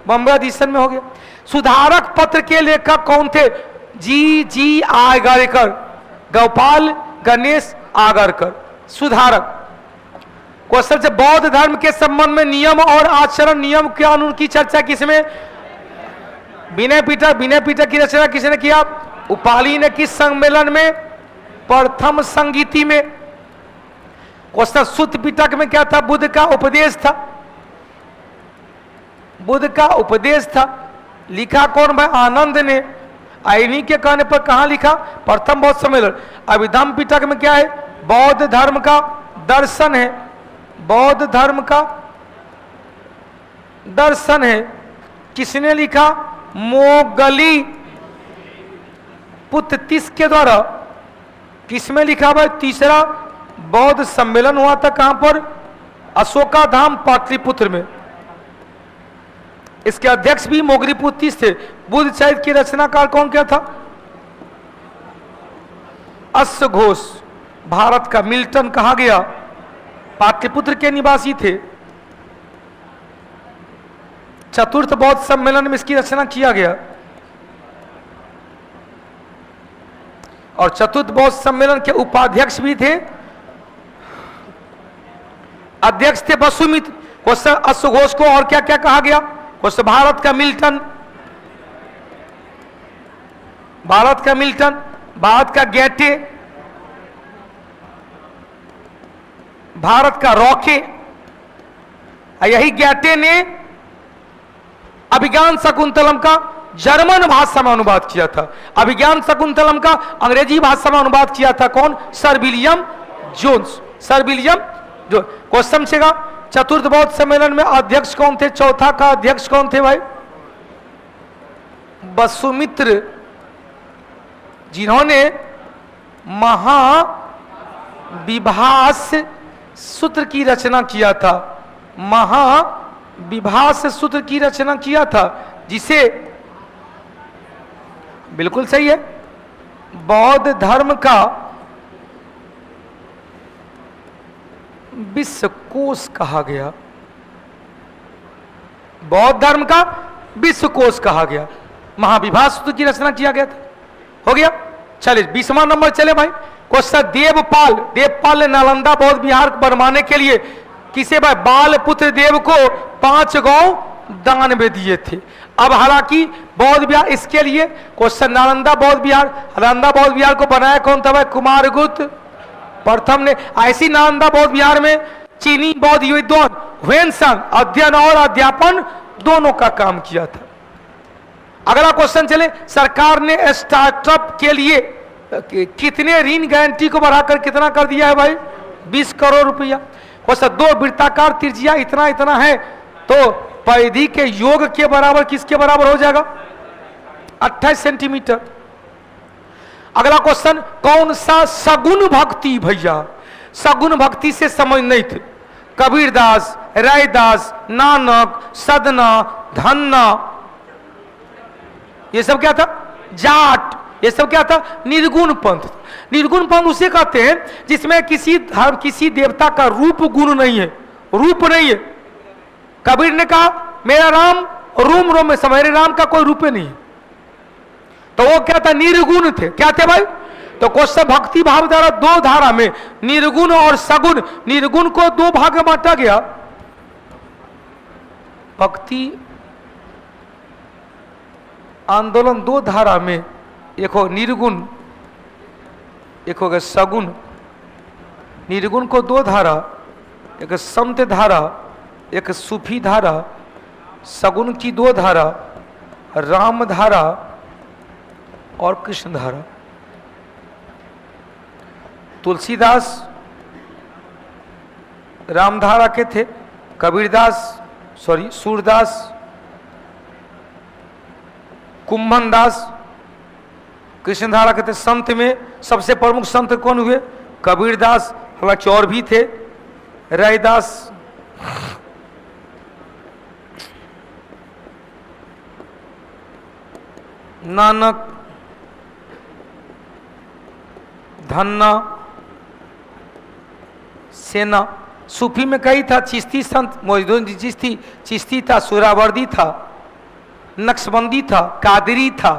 Speaker 1: बंबई अधिवेशन में हो गया। सुधारक पत्र के लेखक कौन थे? जी आगरकर, गोपाल गणेश आगरकर। सुधारक। क्वेश्चन से बौद्ध धर्म के संबंध में नियम और आचरण नियम कानून की चर्चा किसमें? विनय पिटक की रचना किसने किया? उपाली ने। किस सम्मेलन में? प्रथम संगीति में। क्वेश्चन सुत्त पिटक में क्या था? बुद्ध का उपदेश था। बुद्ध का उपदेश था। लिखा कौन भाई? आनंद ने। इन्हीं के कहने पर कहाँ लिखा? प्रथम बौद्ध सम्मेलन। अभिधम्म पिटक में क्या है? बौद्ध धर्म का दर्शन है, बौद्ध धर्म का दर्शन है। किसने लिखा? मोगली पुत्र तीस के द्वारा। किसमें लिखा भाई? तीसरा बौद्ध सम्मेलन हुआ था कहां पर? अशोकाधाम पाटलिपुत्र में। इसके अध्यक्ष भी मोगलीपुत्र तीस थे। बुद्ध चरित्र की रचनाकार कौन क्या था? अश्वघोष। भारत का मिल्टन कहा गया, पाटलिपुत्र के निवासी थे। चतुर्थ बौद्ध सम्मेलन में इसकी रचना किया गया। और चतुर्थ बौद्ध सम्मेलन के उपाध्यक्ष भी थे, अध्यक्ष थे वसुमित्र। अश्वघोष को और क्या क्या कहा गया? भारत का मिल्टन, भारत का मिल्टन, भारत का गैटे, भारत का रॉके। यही गैटे ने अभिज्ञान शकुंतलम का जर्मन भाषा में अनुवाद किया था। अभिज्ञान शकुंतलम का अंग्रेजी भाषा में अनुवाद किया था कौन? Sir William Jones. Sir William जो क्वेश्चन छेगा, चतुर्थ बौद्ध सम्मेलन में अध्यक्ष कौन थे? चौथा का अध्यक्ष कौन थे भाई? वसुमित्र, जिन्होंने महाविभाष्य सूत्र की रचना किया था। महाविभाष्य सूत्र की रचना किया था, जिसे बिल्कुल सही है बौद्ध धर्म का विश्वकोश कहा गया। बौद्ध धर्म का विश्वकोश कहा गया। महाविभाष्य सूत्र की रचना किया गया था। हो गया। चलिए 20वां नंबर चले भाई। क्वेश्चन, देवपाल। देवपाल ने नालंदा बौद्ध विहार बनवाने के लिए किसे भाई? बाल पुत्र देव को 5 गांव दान में दिए थे। अब हालांकि बौद्ध विहार इसके लिए क्वेश्चन, नालंदा बौद्ध विहार, नालंदा बौद्ध विहार को बनाया कौन था भाई? कुमारगुप्त प्रथम ने। ऐसी नालंदा बौद्ध विहार में चीनी बौद्ध विद्वान ह्वेनसांग अध्ययन और अध्यापन दोनों का काम किया था। अगला क्वेश्चन चले, सरकार ने स्टार्टअप के लिए कितने ऋण गारंटी को बढ़ाकर कितना कर दिया है भाई? 20 करोड़ रुपया। क्वेश्चन, 2 वृत्ताकार त्रिज्या इतना इतना है तो परिधि के योग के बराबर किसके बराबर हो जाएगा? 28 सेंटीमीटर। अगला क्वेश्चन, कौन सा सगुण भक्ति भैया? सगुण भक्ति से समझ नहीं थे। कबीरदास, रैदास, नानक, सदना, धन्ना, ये सब क्या था? जाट, ये सब क्या था? निर्गुण पंथ। निर्गुण पंथ उसे कहते हैं जिसमें किसी धर्म, किसी देवता का रूप गुण नहीं है, रूप नहीं है। कबीर ने कहा मेरा राम रोम रोम में मेरे राम का कोई रूप नहीं है, तो वो क्या था? निर्गुण थे। क्या थे भाई? तो क्वेश्चन, भक्ति भाव धारा 2 धारा में निर्गुण और सगुण, निर्गुण को 2 भाग में बांटा गया। भक्ति आंदोलन 2 धारा में, एक हो निर्गुण, एक हो गया सगुण। निर्गुण को 2 धारा, एक संत धारा, एक सूफी धारा। सगुण की 2 धारा, राम धारा और कृष्ण धारा। तुलसीदास रामधारा के थे, सूरदास, कुंभनदास कृष्णधारा के थे। संत में सबसे प्रमुख संत कौन हुए? कबीरदास, हालांकि और भी थे, रैदास, नानक, धन्ना, सेना। सूफी में कई था, चिश्ती संत मोइनुद्दीन चिश्ती, चिश्ती था, सुहरावर्दी था, नक्शबंदी था, कादरी था,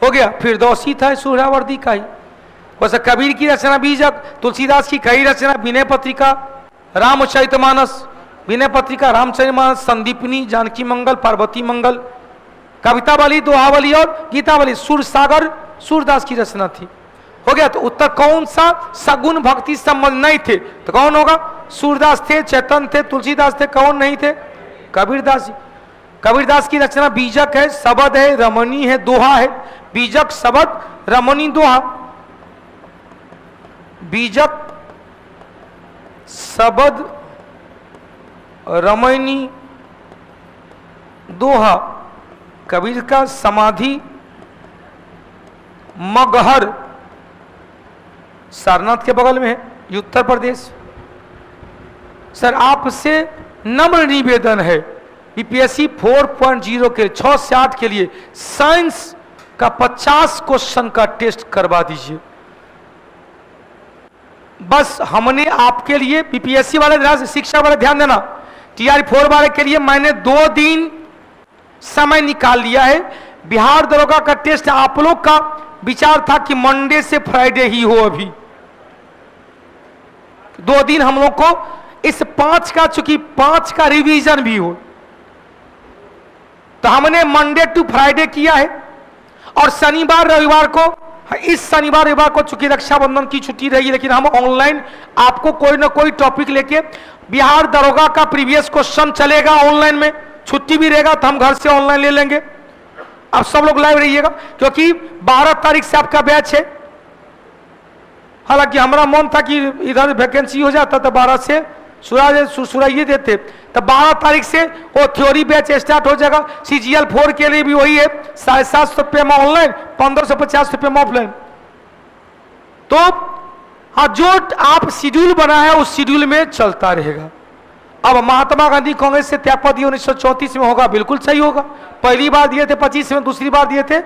Speaker 1: हो गया, फिरदौसी था, सुहरावर्दी का ही। वैसे कबीर की रचना बीजक, तुलसीदास की कई रचना, विनय पत्रिका, रामचरितमानस, विनय पत्रिका, रामचरितमानस, संदीपनी, जानकी मंगल, पार्वती मंगल, कवितावली, दोहावली और गीतावली, सूरसागर सूरदास की रचना थी। हो गया। तो उत्तर कौन सा? सगुण भक्ति संबंध नहीं थे तो कौन होगा? सूरदास थे, चैतन्य थे, तुलसीदास थे। कौन नहीं थे? कबीरदास जी। कबीरदास की रचना बीजक है, शबद है, रमणी है, दोहा है। बीजक, शबद, रमणी, दोहा। बीजक, शबद, रमणी, दोहा। कबीर का समाधि मगहर सारनाथ के बगल में है, उत्तर प्रदेश। सर आपसे नम्र निवेदन है, बीपीएससी 4.0 के 6 से 8 के लिए साइंस का 50 क्वेश्चन का टेस्ट करवा दीजिए। बस हमने आपके लिए बीपीएससी वाले ध्यान, शिक्षा वाले ध्यान देना, टीआर 4 वाले के लिए मैंने 2 दिन समय निकाल लिया है। बिहार दरोगा का टेस्ट आप लोग का विचार था कि मंडे से फ्राइडे ही हो, अभी 2 दिन हम लोग को इस 5 का, चूंकि 5 का रिवीजन भी हो, तो हमने मंडे टू फ्राइडे किया है। और शनिवार रविवार को, इस शनिवार रविवार को चूंकि रक्षाबंधन की छुट्टी रहेगी, लेकिन हम ऑनलाइन आपको कोई ना कोई टॉपिक लेके बिहार दरोगा का प्रीवियस क्वेश्चन चलेगा ऑनलाइन में। छुट्टी भी रहेगा तो हम घर से ऑनलाइन ले लेंगे। आप सब लोग लाइव रहिएगा, क्योंकि 12 तारीख से आपका बैच है। हालांकि हमारा मन था कि इधर वैकेंसी हो जाता तो 12 से सुराइए देते, तो 12 तारीख से वो थ्योरी बैच स्टार्ट हो जाएगा। CGL 4 के लिए भी वही है, 750 रुपये में ऑनलाइन, 1550 रुपये में ऑफलाइन। तो हाँ, जो आप शेड्यूल बना है उस शेड्यूल में चलता रहेगा। अब महात्मा गांधी कांग्रेस से त्यागपत्र 1934 में होगा, बिल्कुल सही होगा। पहली बार दिए थे 25 में, दूसरी बार दिए थे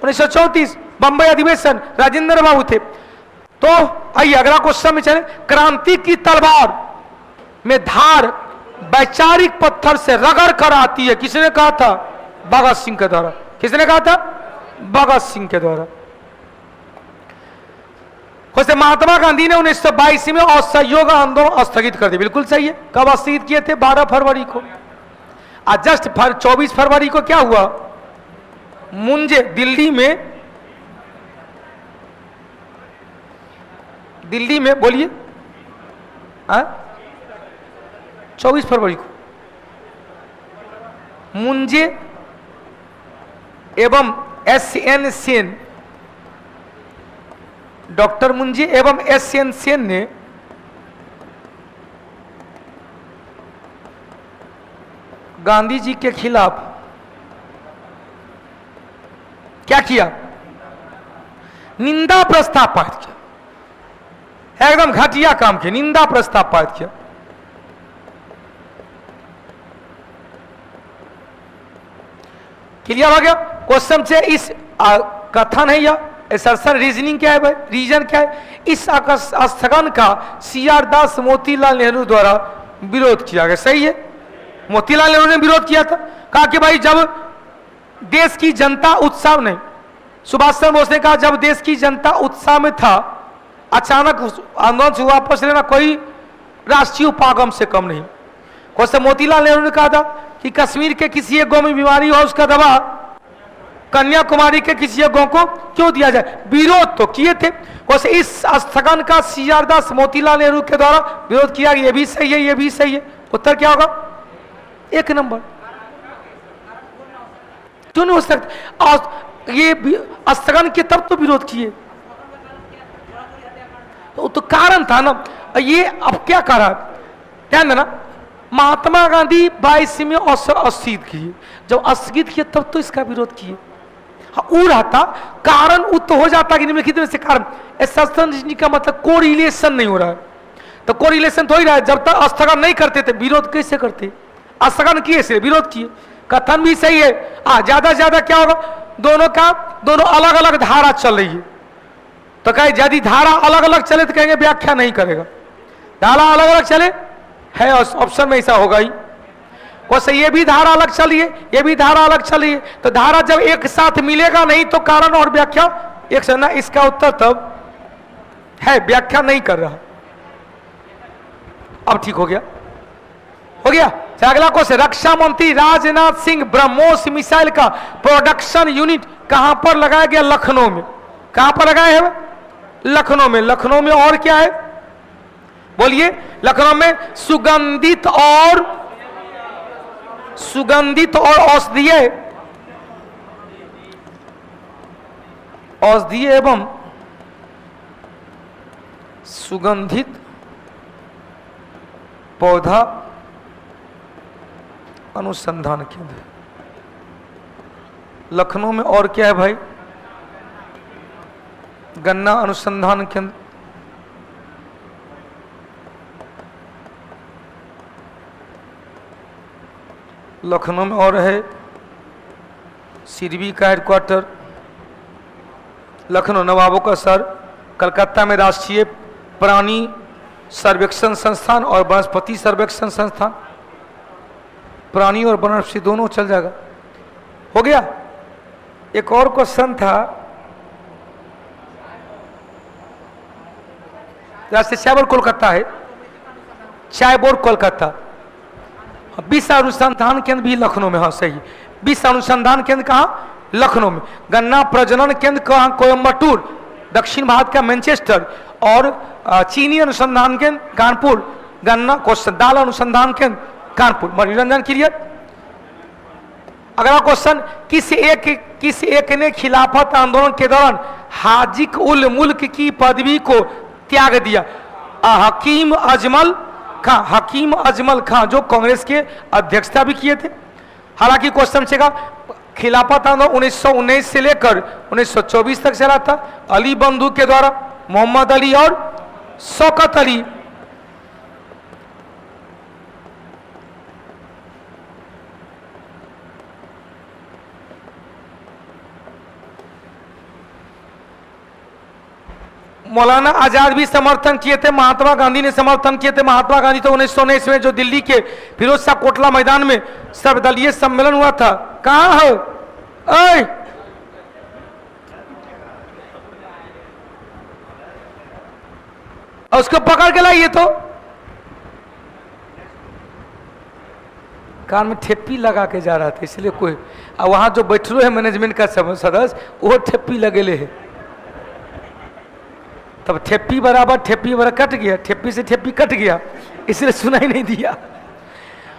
Speaker 1: 1934 बंबई अधिवेशन, राजेंद्र बाबू थे। तो आइए अगला क्वेश्चन में चले। क्रांति की तलवार में धार वैचारिक पत्थर से रगड़ कर आती है, किसने कहा था? भगत सिंह के द्वारा। किसने कहा था? भगत सिंह के द्वारा। वैसे महात्मा गांधी ने 1922 में असहयोग आंदोलन स्थगित कर दिया, बिल्कुल सही है। कब स्थगित किए थे? 12 फरवरी को। आज जस्ट 24 फरवरी को क्या हुआ? मुंजे दिल्ली में बोलिए, 24 फरवरी को मुंजे एवं SN सेन, डॉक्टर मुंजे एवं SN सेन ने गांधी जी के खिलाफ क्या किया? निंदा प्रस्ताव पारित किया। एकदम घटिया काम किया, निंदा प्रस्ताव पारित किया। क्लियर हो गया? क्वेश्चन से इस कथन है या असर्शन रीजनिंग क्या है भाई? रीजन क्या है? इस स्थगन का CR दास मोतीलाल नेहरू द्वारा विरोध किया गया। सही है, मोतीलाल नेहरू ने विरोध किया था। कहा कि भाई जब देश की जनता उत्साह नहीं, सुभाष चंद्र बोस ने कहा जब देश की जनता उत्साह में था, अचानक आंदोलन से वापस लेना कोई राष्ट्रीय उपागम से कम नहीं। क्वेश्चन मोतीलाल नेहरू ने कहा था कि कश्मीर के किसी एक गांव में बीमारी हो, उसका दवा कन्याकुमारी के किसी एक गांव को क्यों दिया जाए? विरोध तो किए थे। क्वेश्चन इस स्थगन का CR दास मोतीलाल नेहरू के द्वारा विरोध किया गया। ये भी सही है, ये भी सही है। उत्तर क्या होगा? 1 नंबर। क्यों नहीं हो सकता? और ये स्थगन के तब तो विरोध किए, तो कारण था ना। ये अब क्या कारण? ध्यान देना, महात्मा गांधी 22 में स्थगित किए। जब स्थगित किए तब तो इसका विरोध किए। हाँ, वो रहता कारण, वो तो हो जाता कि निम्नलिखित में से कारण। एसोसिएशन का मतलब कोरिलेशन नहीं हो रहा है, तो कोरिलेशन तो ही रहा है। जब तक स्थगन नहीं करते थे, विरोध कैसे करते? स्थगन किए से विरोध किए। कथन भी सही है। ज्यादा से ज्यादा क्या होगा? दोनों अलग अलग धारा चल रही है, तो कहे यदि धारा अलग अलग चले तो कहेंगे व्याख्या नहीं करेगा। धारा अलग अलग चले है, ऑप्शन में ऐसा होगा ही। वैसे ये भी धारा अलग चलिए, ये भी धारा अलग चलिए, तो धारा जब एक साथ मिलेगा नहीं तो कारण और व्याख्या एक से ना। इसका उत्तर तब है व्याख्या नहीं कर रहा। अब ठीक हो गया, हो गया। अगला क्वेश्चन, रक्षा मंत्री राजनाथ सिंह ब्रह्मोस मिसाइल का प्रोडक्शन यूनिट कहां पर लगाया गया? लखनऊ में। कहां पर लगाया है? लखनऊ में। लखनऊ में और क्या है? बोलिए। लखनऊ में सुगंधित और सुगंधित और औषधीय एवं सुगंधित पौधा अनुसंधान केंद्र लखनऊ में। और क्या है भाई? गन्ना अनुसंधान केंद्र। लखनऊ में और है सिरबी का हेडक्वार्टर, लखनऊ नवाबों का शहर। कलकत्ता में राष्ट्रीय प्राणी सर्वेक्षण संस्थान और वनस्पति सर्वेक्षण संस्थान। प्राणी और वनस्पति दोनों चल जाएगा। हो गया। एक और क्वेश्चन था, राष्ट्रीय चाय बोर्ड कोलकाता है, चाय बोर्ड कोलकाता। विश्व अनुसंधान केंद्र भी लखनऊ में। हाँ सही। विश्व अनुसंधान केंद्र कहाँ? लखनऊ में। गन्ना प्रजनन केंद्र कहाँ? कोयम्बटूर, दक्षिण भारत का मैनचेस्टर। और चीनी अनुसंधान केंद्र कानपुर। गन्ना क्वेश्चन दाल अनुसंधान केंद्र कानपुर। मनोरंजन क्लियर। अगला क्वेश्चन, किस एक ने खिलाफत आंदोलन के दौरान हाजिक उल मुल्क की पदवी को त्याग दिया? हकीम अजमल खां। हकीम अजमल खां जो कांग्रेस के अध्यक्षता भी किए थे। हालांकि क्वेश्चन चेगा खिलाफत आंदोलन 1919 से लेकर 1924 तक चला था। अली बंधु के द्वारा, मोहम्मद अली और शौकत अली। मौलाना आजाद भी समर्थन किए थे, महात्मा गांधी ने समर्थन किए थे। महात्मा गांधी तो 1919 में जो दिल्ली के फिरोज शाह कोटला मैदान में सर्वदलीय सम्मेलन हुआ था, कहां है? ओए उसको पकड़ के लाइए। तो कान में ठेपी लगा के जा रहा था, इसलिए कोई वहां जो बैठलो है मैनेजमेंट का सदस्य वो ठेपी लगेले है। तब ठेपी बराबर कट गया, ठेपी से ठेपी कट गया, इसलिए सुनाई नहीं दिया।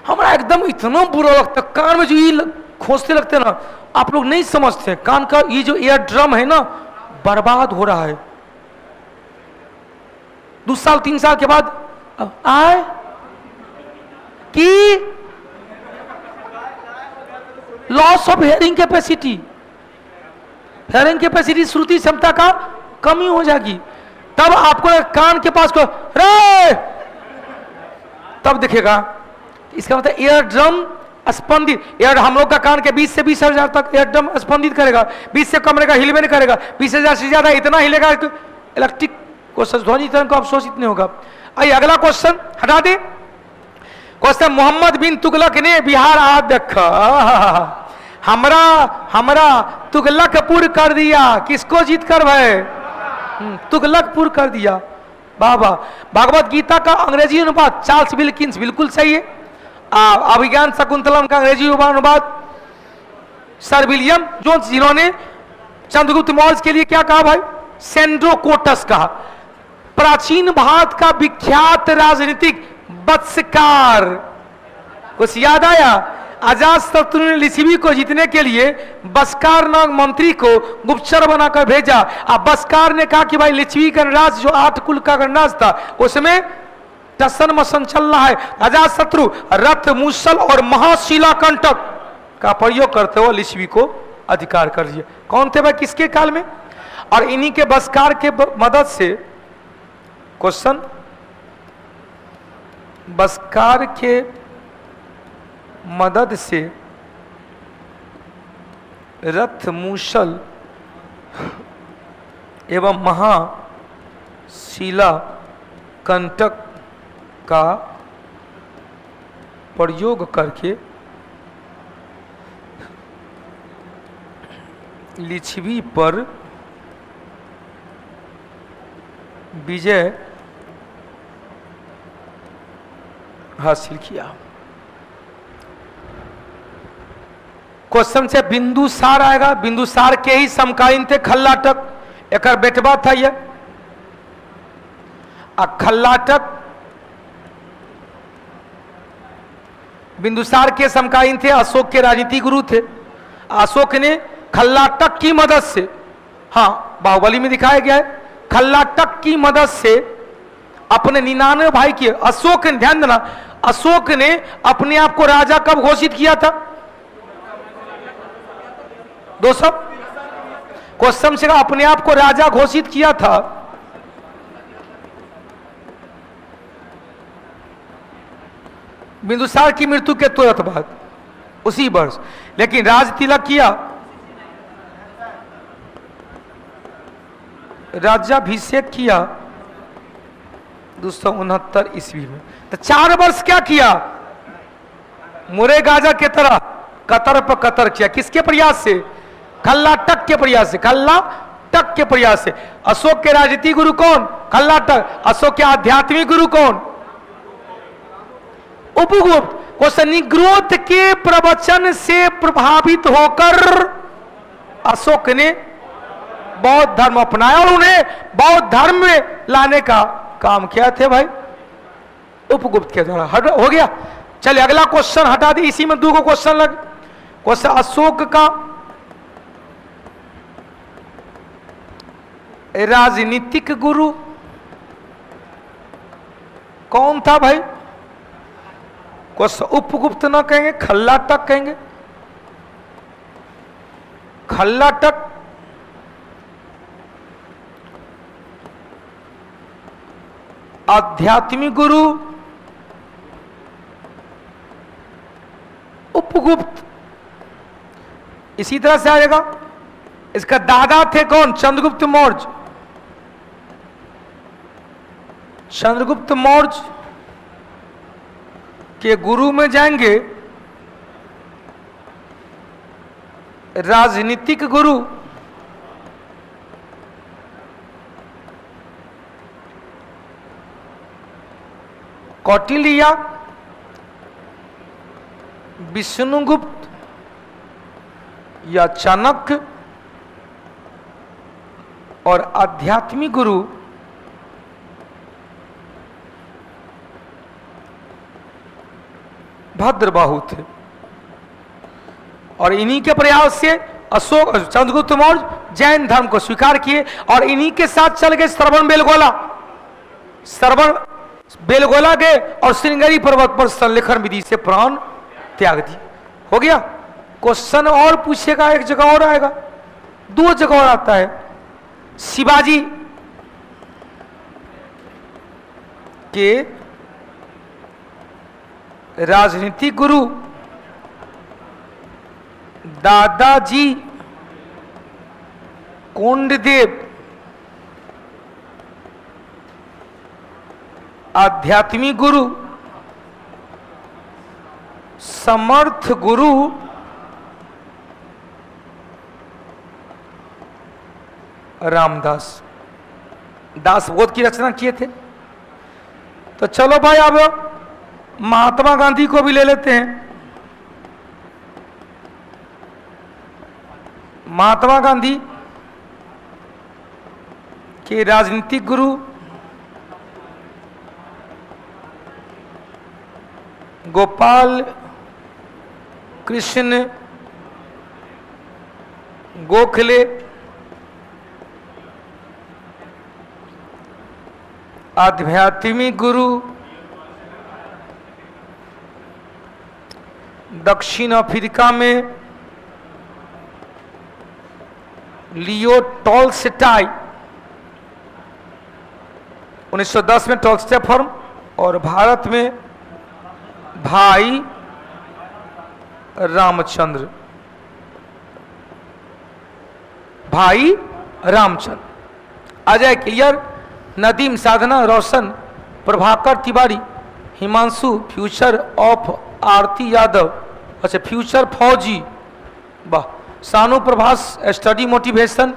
Speaker 1: हमारा एकदम इतना बुरा लगता, कान में जो ये खोसते लगते ना, आप लोग नहीं समझते। कान का ये जो एयर ड्रम है ना, बर्बाद हो रहा है। 2 साल 3 साल के बाद आए कि loss of hearing capacity, hearing capacity श्रुति क्षमता का कमी हो जाएगी। तब आपको कान के पास को रे तब दिखेगा। इसका मतलब एयर ड्रम स्पंदित, एयर हम लोग का कान के 20 से 20,000 तक एयर ड्रम स्पंदित करेगा। 20 से कम रहेगा, हिलवे नहीं करेगा। 20,000 से ज्यादा इतना हिलेगा कि इलेक्ट्रिक क्वेश्चन ध्वनि तरंग को अवशोषित नहीं होगा। आइए अगला क्वेश्चन हटा दे। क्वेश्चन, मोहम्मद बिन तुगलक ने बिहार आ देखा, हमरा तुगलकपुर कर दिया। किसको जीत कर भाई? तुगलकपुर कर दिया। बाबा भागवत गीता का अंग्रेजी अनुवाद चार्ल्स विल्किंस, बिल्कुल सही है। अभिज्ञान शकुंतलम का अंग्रेजी अनुवाद सर विलियम जोन्स, जिन्होंने चंद्रगुप्त मौर्य के लिए क्या कहा भाई? सेंड्रोकोटस कहा। प्राचीन भारत का विख्यात राजनीतिक बत्सकार, कुछ याद आया? अजातशत्रु ने लिच्छवी को जीतने के लिए बस्कार नाम मंत्री को गुप्तचर बनाकर भेजा। अब बस्कार ने कहा कि भाई लिच्छवी गणराज्य जो 8 कुल का गणराज्य था उसमें टसन मसन चल रहा है। अजातशत्रु रथ, मूसल और महाशिलाकंटक का प्रयोग करते हुए लिच्छवी को अधिकार कर लिया। कौन थे भाई? किसके काल में? और इन्हीं के बस्कार के मदद से क्वेश्चन, बस्कार के मदद से रथ, मूसल एवं महाशिला कंटक का प्रयोग करके लिच्छवी पर विजय हासिल किया। क्वेश्चन से बिंदुसार आएगा। बिंदुसार के ही समकालीन थे खल्लाटक, एक बेटवा था ये। खल्लाटक बिंदुसार के समकालीन थे, अशोक के राजनीतिक गुरु थे। अशोक ने खल्लाटक की मदद से, हाँ बाहुबली में दिखाया गया है, खल्लाटक की मदद से अपने 99 भाई किए। अशोक ने, ध्यान देना, अशोक ने अपने आप को राजा कब घोषित किया था? दोस्तों क्वेश्चन से अपने आप को राजा घोषित किया था बिंदुसार की मृत्यु के तुरंत बाद, उसी वर्ष। लेकिन राज तिलक किया राज्याभिषेक किया 269 ईस्वी में। तो 4 वर्ष क्या किया? मुरे गाजा के तरह कतर पर कतर किया। किसके प्रयास से? खल्लाटक के प्रयास से, खल्लाटक के प्रयास से। अशोक के राजनीतिक गुरु कौन? खल्लाटक। अशोक के आध्यात्मिक गुरु कौन? उपगुप्त। क्वेश्चन, निग्रोध के प्रवचन से प्रभावित होकर अशोक ने बौद्ध धर्म अपनाया और उन्हें बौद्ध धर्म में लाने का काम किया थे भाई उपगुप्त के द्वारा। हो गया। चलिए अगला क्वेश्चन हटा दी, इसी में 2 क्वेश्चन लग। क्वेश्चन, अशोक का राजनीतिक गुरु कौन था भाई? क्वेश्चन, उपगुप्त ना कहेंगे, खल्लाटक कहेंगे। खल्लाटक आध्यात्मिक गुरु, उपगुप्त इसी तरह से आएगा। इसका दादा थे कौन? चंद्रगुप्त मौर्य। चंद्रगुप्त मौर्य के गुरु में जाएंगे राजनीतिक गुरु कौटिल्य, विष्णुगुप्त या चाणक्य, और आध्यात्मिक गुरु भद्रबाहु थे। और इन्हीं के प्रयास से अशोक चंद्रगुप्त मौर्य जैन धर्म को स्वीकार किए और इन्हीं के साथ चल गए श्रवण बेलगोला। श्रवण बेलगोला गए और श्रृंगेरी पर्वत पर संलेखन विधि से प्राण त्याग दिए। हो गया। क्वेश्चन और पूछेगा, एक जगह और आएगा, 2 जगह और आता है। शिवाजी के राजनीतिक गुरु दादाजी कोंडदेव, आध्यात्मिक गुरु समर्थ गुरु रामदास। दासबोध की रचना किए थे। तो चलो भाई अब महात्मा गांधी को भी ले लेते हैं। महात्मा गांधी के राजनीतिक गुरु गोपाल कृष्ण गोखले, आध्यात्मिक गुरु दक्षिण अफ्रीका में लियो टॉलस्टॉय, 1910 में टॉलस्टॉय फॉर्म, और भारत में भाई रामचंद्र, भाई Ramchandra. Ajay clear, Nadeem Sadhana Roshan, Prabhakar Tiwari, Himanshu, future of Aarti Yadav, अच्छा फ्यूचर फौजी, वाह, सानू प्रभास स्टडी मोटिवेशन,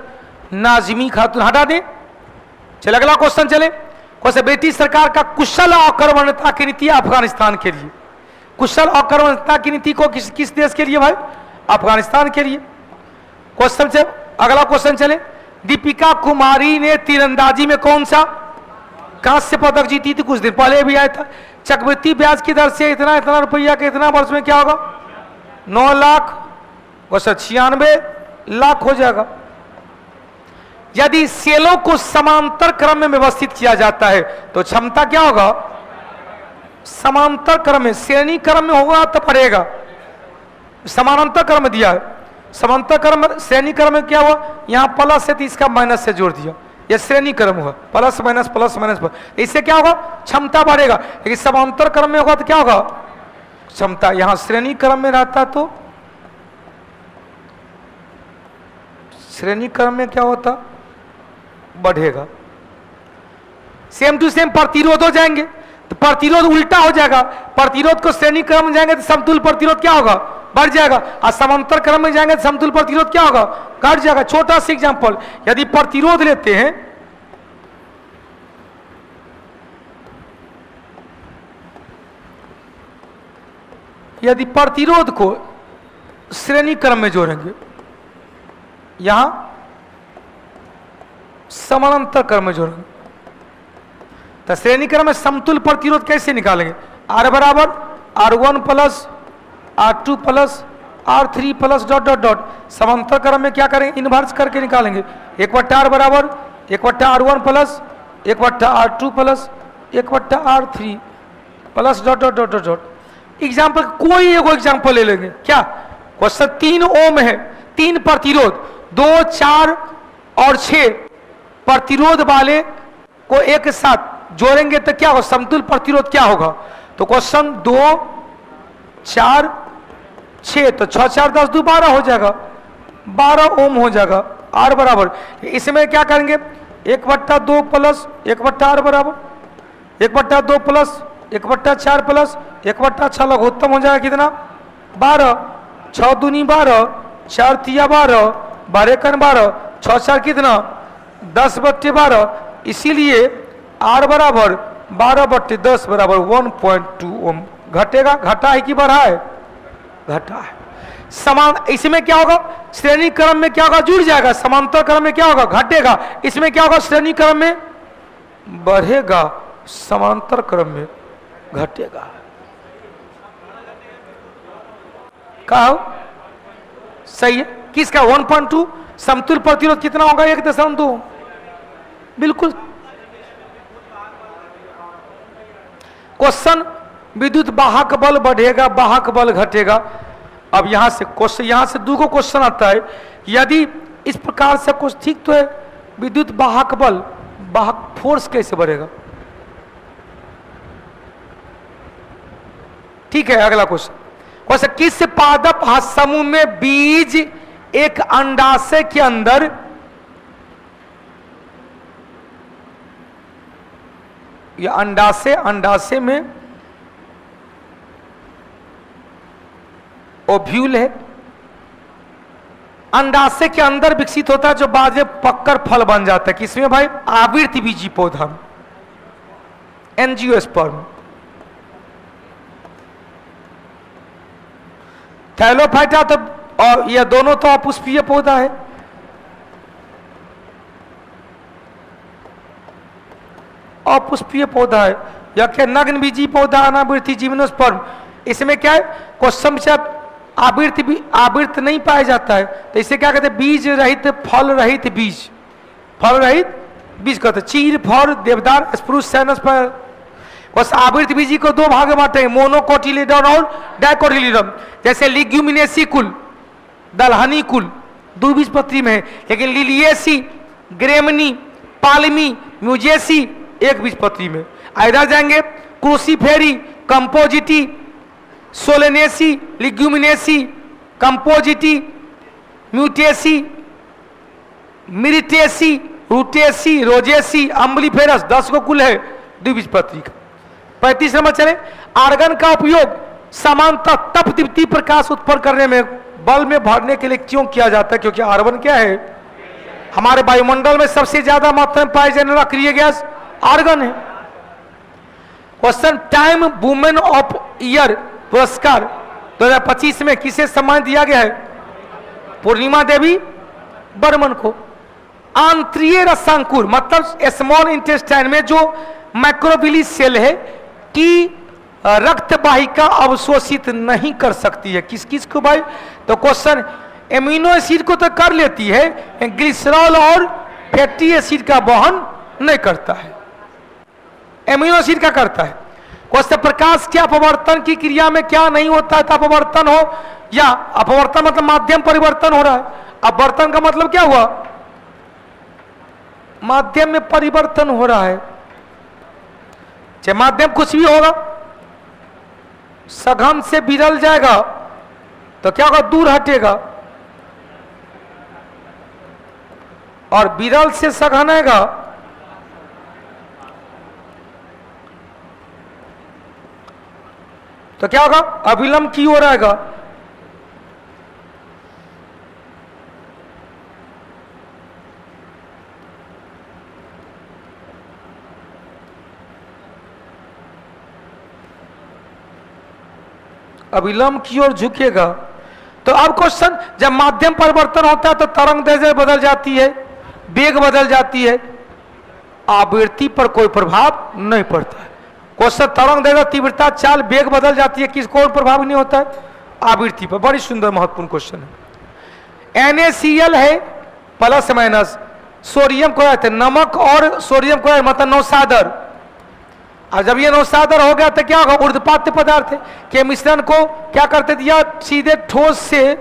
Speaker 1: नाजमी खातून। हटा दे। चले अगला क्वेश्चन चले। क्वेश्चन, ब्रिटिश सरकार का कुशल आक्रमणता की नीति अफगानिस्तान के लिए। कुशल आक्रमणता की नीति को किस देश के लिए भाई? अफगानिस्तान के लिए। क्वेश्चन से अगला क्वेश्चन चले। दीपिका कुमारी ने तीरंदाजी में कौन सा कांस्य पदक जीती थी? कुछ दिन पहले भी आया था। चक्रवृद्धि ब्याज की दर से इतना इतना रुपया के इतना वर्ष में क्या होगा? 9 लाख, क्वेश्चन 96 लाख हो जाएगा। यदि सेलों को समांतर क्रम में व्यवस्थित किया जाता है तो क्षमता क्या होगा? समांतर क्रम में, श्रेणी क्रम में होगा तो पड़ेगा। समानांतर क्रम दिया है, समांतर क्रम श्रेणी क्रम में क्या हुआ? यहाँ प्लस है तो इसका माइनस से जोड़ दिया, यह श्रेणी क्रम हुआ, प्लस माइनस प्लस माइनस। इससे क्या होगा? क्षमता बढ़ेगा। लेकिन समांतर क्रम में होगा तो क्या होगा? क्षमता। यहां श्रेणी क्रम में रहता तो श्रेणी क्रम में क्या होता? बढ़ेगा। सेम टू सेम प्रतिरोध हो जाएंगे तो प्रतिरोध उल्टा हो जाएगा। प्रतिरोध को श्रेणी क्रम में जाएंगे तो समतुल्य प्रतिरोध क्या होगा? बढ़ जाएगा। और समांतर क्रम में जाएंगे तो समतुल्य प्रतिरोध क्या होगा? घट जाएगा। छोटा सा एग्जांपल, यदि प्रतिरोध लेते हैं, यदि प्रतिरोध को श्रेणी क्रम में जोड़ेंगे, यहां समानांतर क्रम में जोड़ेंगे, तो श्रेणी क्रम में समतुल्य प्रतिरोध कैसे निकालेंगे? R बराबर R1 plus R2 plus R3 plus dot dot dot. समांतर क्रम में क्या करेंगे? इनवर्स करके निकालेंगे। 1/R बराबर 1/R1 plus 1/R2 plus 1/R3 plus dot dot dot dot. Example, कोई एक एग्जाम्पल ले लेंगे। क्या क्वेश्चन? 3 ओम है, 3 प्रतिरोध, 2, 4 और 6 प्रतिरोध वाले को एक साथ जोड़ेंगे तो क्या होगा? समतुल्य प्रतिरोध क्या होगा? तो क्वेश्चन 2, 4, 6, तो 6, 4, 10, 2, 12 हो जाएगा, 12 ओम हो जाएगा। R बराबर, इसमें क्या करेंगे? 1/2 प्लस 1/R बराबर 1/2 प्लस 1/4 प्लस 1/6 लघुत्तम हो जाएगा कितना? 12, 6 दूनी 12, 4 तिया 12, 12 कन 12, 6 4 कितना? 10/12। इसीलिए R बराबर 12/10 बराबर 1.2 ओम। घटेगा? घटा है कि बढ़ा है? घटा है। समान, इसमें क्या होगा? श्रेणी क्रम में क्या होगा? जुड़ जाएगा। समांतर क्रम में क्या होगा? घटेगा। इसमें क्या होगा? श्रेणी क्रम में बढ़ेगा, समांतर क्रम में घटेगा। कहा सही है? किसका? 1.2। समतुल्य प्रतिरोध कितना होगा? 1.2। बिल्कुल। क्वेश्चन, विद्युत वाहक बल बढ़ेगा, वाहक बल घटेगा। अब यहां से क्वेश्चन, यहां से 2 क्वेश्चन आता है। यदि इस प्रकार से कुछ ठीक तो है, विद्युत वाहक बल, वाहक फोर्स कैसे बढ़ेगा? ठीक है, अगला क्वेश्चन। क्वेश्चन, किस पादप समूह में बीज एक अंडाशय के अंदर या अंडाशय में ओव्यूल है, अंडाशय के अंदर विकसित होता है, जो बाद में पककर फल बन जाता है। किसमें भाई? आवृत्ति बीजी पौधा में, एंजियोस्पर्म। थैलोफाइटा तो, और ये दोनों तो अपुष्पीय पौधा है। अपुष्पीय पौधा है, या क्या? नग्न बीजी पौधा, अनावृत्ति जिम्नोस्पर्म। इसमें क्या है? क्वेश्चन से आवृत्त नहीं पाया जाता है, तो इसे क्या कहते हैं? बीज रहित, फल रहित बीज, फल रहित बीज कहते हैं। चीर, फर, देवदार, स्प्रूस, सैनस पर। बस आवृत्त बीजी को 2 भाग में बांटे, मोनोकोटिलिडन और डाइकोटिलिडन। जैसे लिग्यूमिनेसी कुल, दलहनी कुल द्विबीजपत्री में है, लेकिन लिलिएसी, ग्रेमनी, पालमी, म्यूजेसी एक बीजपत्री में। इधर जाएंगे, Cruciferae, Compositae, Solanaceae, Leguminosae, Compositae, म्यूटेसी, मिरिटेसी, रूटेसी, रोजेसी, अम्बलीफेरस, 10 को कुल है द्विबीजपत्री का। 35 नंबर चले, आर्गन का उपयोग समानता तप दीप्ति प्रकाश उत्पन्न करने में, बल में भरने के लिए क्यों किया जाता है? क्योंकि आर्गन क्या है? हमारे वायुमंडल में सबसे ज्यादा मात्रा में पाए जाने वाला अक्रिय गैस आर्गन है। Question, time women of year पुरस्कार 2025 में किसे सम्मान दिया गया है? पूर्णिमा देवी बर्मन को। आंतरीय रसांकुर मतलब स्मॉल इंटेस्टाइन में जो माइक्रोबिली सेल है, टी रक्त वाहिका अवशोषित नहीं कर सकती है। किस किस को भाई? तो क्वेश्चन, एमिनो एसिड को तो कर लेती है, ग्लिसरॉल और फैटी एसिड का वहन नहीं करता है, एमिनो एसिड का करता है। क्वेश्चन, प्रकाश के अपवर्तन की क्रिया में क्या नहीं होता है? तो अपवर्तन हो या अपवर्तन मतलब माध्यम परिवर्तन हो रहा है। अपवर्तन का मतलब क्या हुआ? माध्यम में परिवर्तन हो रहा है। चाहे माध्यम कुछ भी होगा, सघन से विरल जाएगा तो क्या होगा? दूर हटेगा, और विरल से सघन आएगा तो क्या होगा? अविलंब की ओर आएगा। अविलंब की ओर झुकेगा। तो अब क्वेश्चन, जब माध्यम परिवर्तन होता है तो तरंग दैर्ध्य बदल जाती है, वेग बदल जाती है, आवृत्ति पर कोई प्रभाव नहीं पड़ता है। क्वेश्चन, तरंग दैर्ध्य, तीव्रता, चाल, वेग बदल जाती है, किस कोई प्रभाव नहीं होता है? आवृत्ति पर। बड़ी सुंदर महत्वपूर्ण क्वेश्चन है। NaCl है प्लस माइनस, सोडियम क्लोराइड, नमक और सोडियम क्लोराइड मतलब नौसादर। और जब ये नौसादर हो गया तो क्या होगा? ऊर्ध्वपात्य पदार्थ के मिश्रण को क्या करते दिया? सीधे ठोस से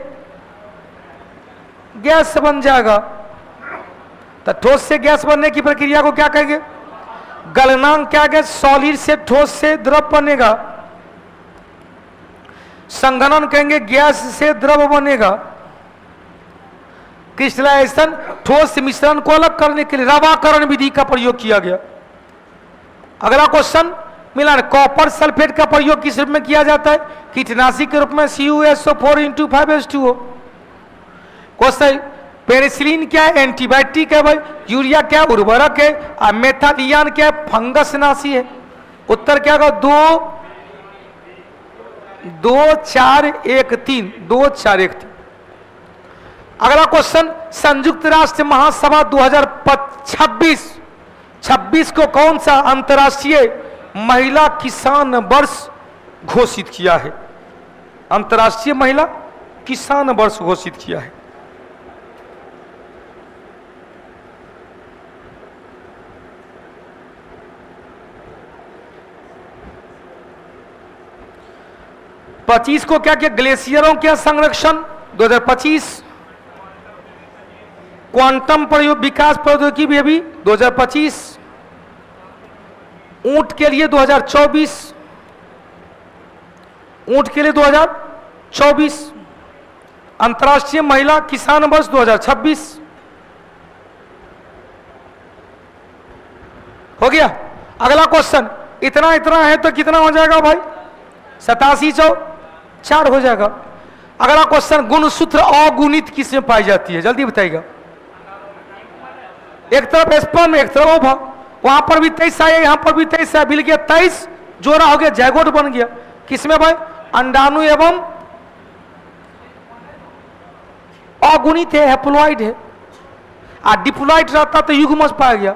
Speaker 1: गैस बन जाएगा। तो ठोस से गैस बनने की प्रक्रिया को क्या कहेंगे? गलनांक क्या है? सॉलिड से ठोस से द्रव बनेगा। संघनन कहेंगे, गैस से द्रव बनेगा। क्रिस्टलाइजेशन, ठोस मिश्रण को अलग करने के लिए रवाकरण विधि का प्रयोग किया गया। अगला क्वेश्चन, मिलान, कॉपर सल्फेट का प्रयोग किस रूप में किया जाता है? कीटनाशी के रूप में, CuSO4 क्वेश्चन, पेनिसिलिन क्या है? एंटीबायोटिक है भाई। यूरिया क्या है? उर्वरक है। और मेथालियान क्या है? फंगस नाशी है। उत्तर क्या होगा? 2 4 1 3 2 4 1 3। अगला क्वेश्चन, संयुक्त राष्ट्र महासभा 2026 को कौन सा अंतर्राष्ट्रीय महिला किसान वर्ष घोषित किया है? अंतर्राष्ट्रीय महिला किसान वर्ष घोषित किया है। पच्चीस को क्या किया? ग्लेशियरों के संरक्षण 2025। क्वांटम प्रयोग विकास प्रौद्योगिकी भी अभी 2025। ऊंट के लिए 2024, ऊंट के लिए 2024। अंतर्राष्ट्रीय महिला किसान वर्ष 2026 हो गया। अगला क्वेश्चन, इतना इतना है तो कितना हो जाएगा भाई? 87 4 हो जाएगा। अगला क्वेश्चन, गुणसूत्र अगुणित किसमें पाई जाती है? जल्दी बताइएगा। एक तरफ स्पर्म, एक तरफ ओवा। वहां पर भी 23 आया, यहां पर भी 23 आया, मिल गया 23, जोड़ा हो गया, जैगोट बन गया। किसमें भाई? अंडाणु एवं अगुणित है, हैप्लॉइड है। और डिप्लॉइड रहता तो युग्मज पाया गया।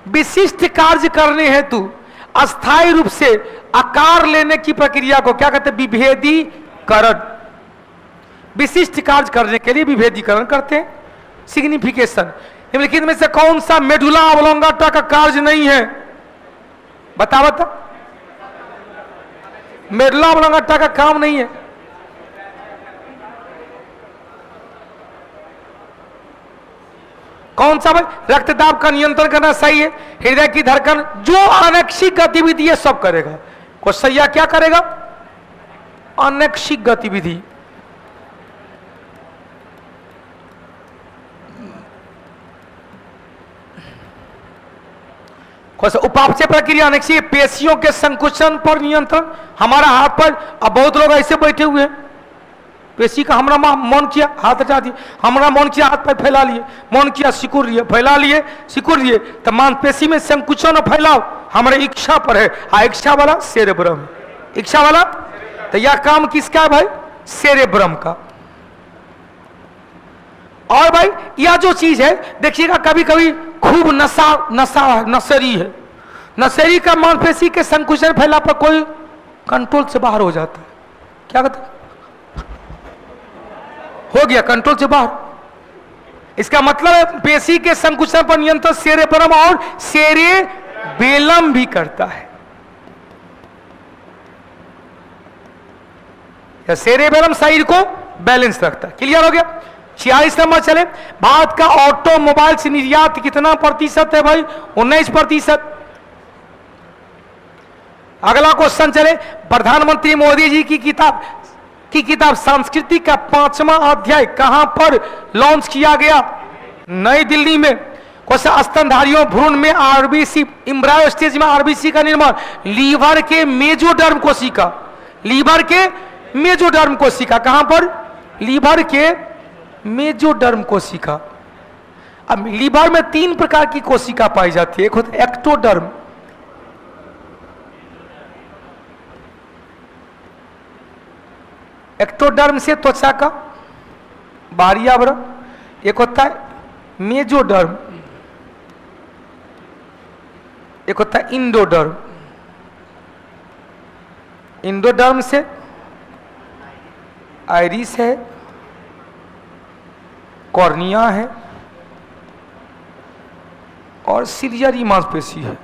Speaker 1: विशिष्ट कार्य करने हेतु अस्थायी रूप से आकार लेने की प्रक्रिया को क्या कहते हैं? विभेदीकरण। विशिष्ट कार्य करने के लिए विभेदीकरण करते हैं। सिग्निफिकेशन, निम्नलिखित में से कौन सा मेडुला ऑब्लोंगाटा का कार्य नहीं है? बता। मेडुला ऑब्लोंगाटा का काम नहीं है। कौन सा भाई? रक्तदाब का नियंत्रण करना सही है। हृदय की धड़कन, जो अनैच्छिक गतिविधि है सब करेगा। क्वेश्चन क्या करेगा? अनैच्छिक गतिविधि। उपापचय प्रक्रिया अनैच्छिक, पेशियों के संकुचन पर नियंत्रण। हमारा हाथ पर, अब बहुत लोग ऐसे बैठे हुए हैं, पेशी का हमरा मन किया हाथ हटा दिए, हमरा मन किया हाथ पैर फैला लिए, मन किया सिकुड़ लिए, फैला लिए, सिकुड़ लिए। तो मांसपेशी में संकुचन और फैलाव हमारे इच्छा पर है। इच्छा वाला सेरेब्रम, इच्छा वाला। तो यह काम किसका है भाई? सेरेब्रम का। और भाई यह जो चीज है देखिएगा, कभी कभी खूब नशा नशेरी है, नशेरी का मांसपेशी के संकुचन फैला पर कोई कंट्रोल से बाहर हो जाता है। क्या कहते हैं? हो गया कंट्रोल से बाहर। इसका मतलब है पेशी के संकुचन पर नियंत्रण सेरेब्रम और सेरेबेलम भी करता है। या सेरेबेलम शरीर को बैलेंस रखता है। क्लियर हो गया? 46 नंबर चले। भारत का ऑटोमोबाइल से निर्यात कितना प्रतिशत है भाई? 19%। अगला क्वेश्चन चले। प्रधानमंत्री मोदी जी की किताब संस्कृति का 5वां अध्याय कहां पर लॉन्च किया गया? नई दिल्ली में। क्वेश्चन, स्तनधारियों भ्रूण में आरबीसी एम्ब्रायो स्टेज में आरबीसी का निर्माण लीवर के मेजोडर्म कोशिका, लीवर के मेजोडर्म कोशिका कहां पर? लीवर के मेजोडर्म कोशिका। अब लीवर में 3 प्रकार की कोशिका पाई जाती है। एक होता है एक्टोडर्म, एक्टोडर्म से त्वचा का बाहरी आवरण। एक होता है मेजोडर्म, एक होता है इंडोडर्म। इंडोडर्म से आइरिस है, कॉर्निया है और सिलियरी मांसपेशी है।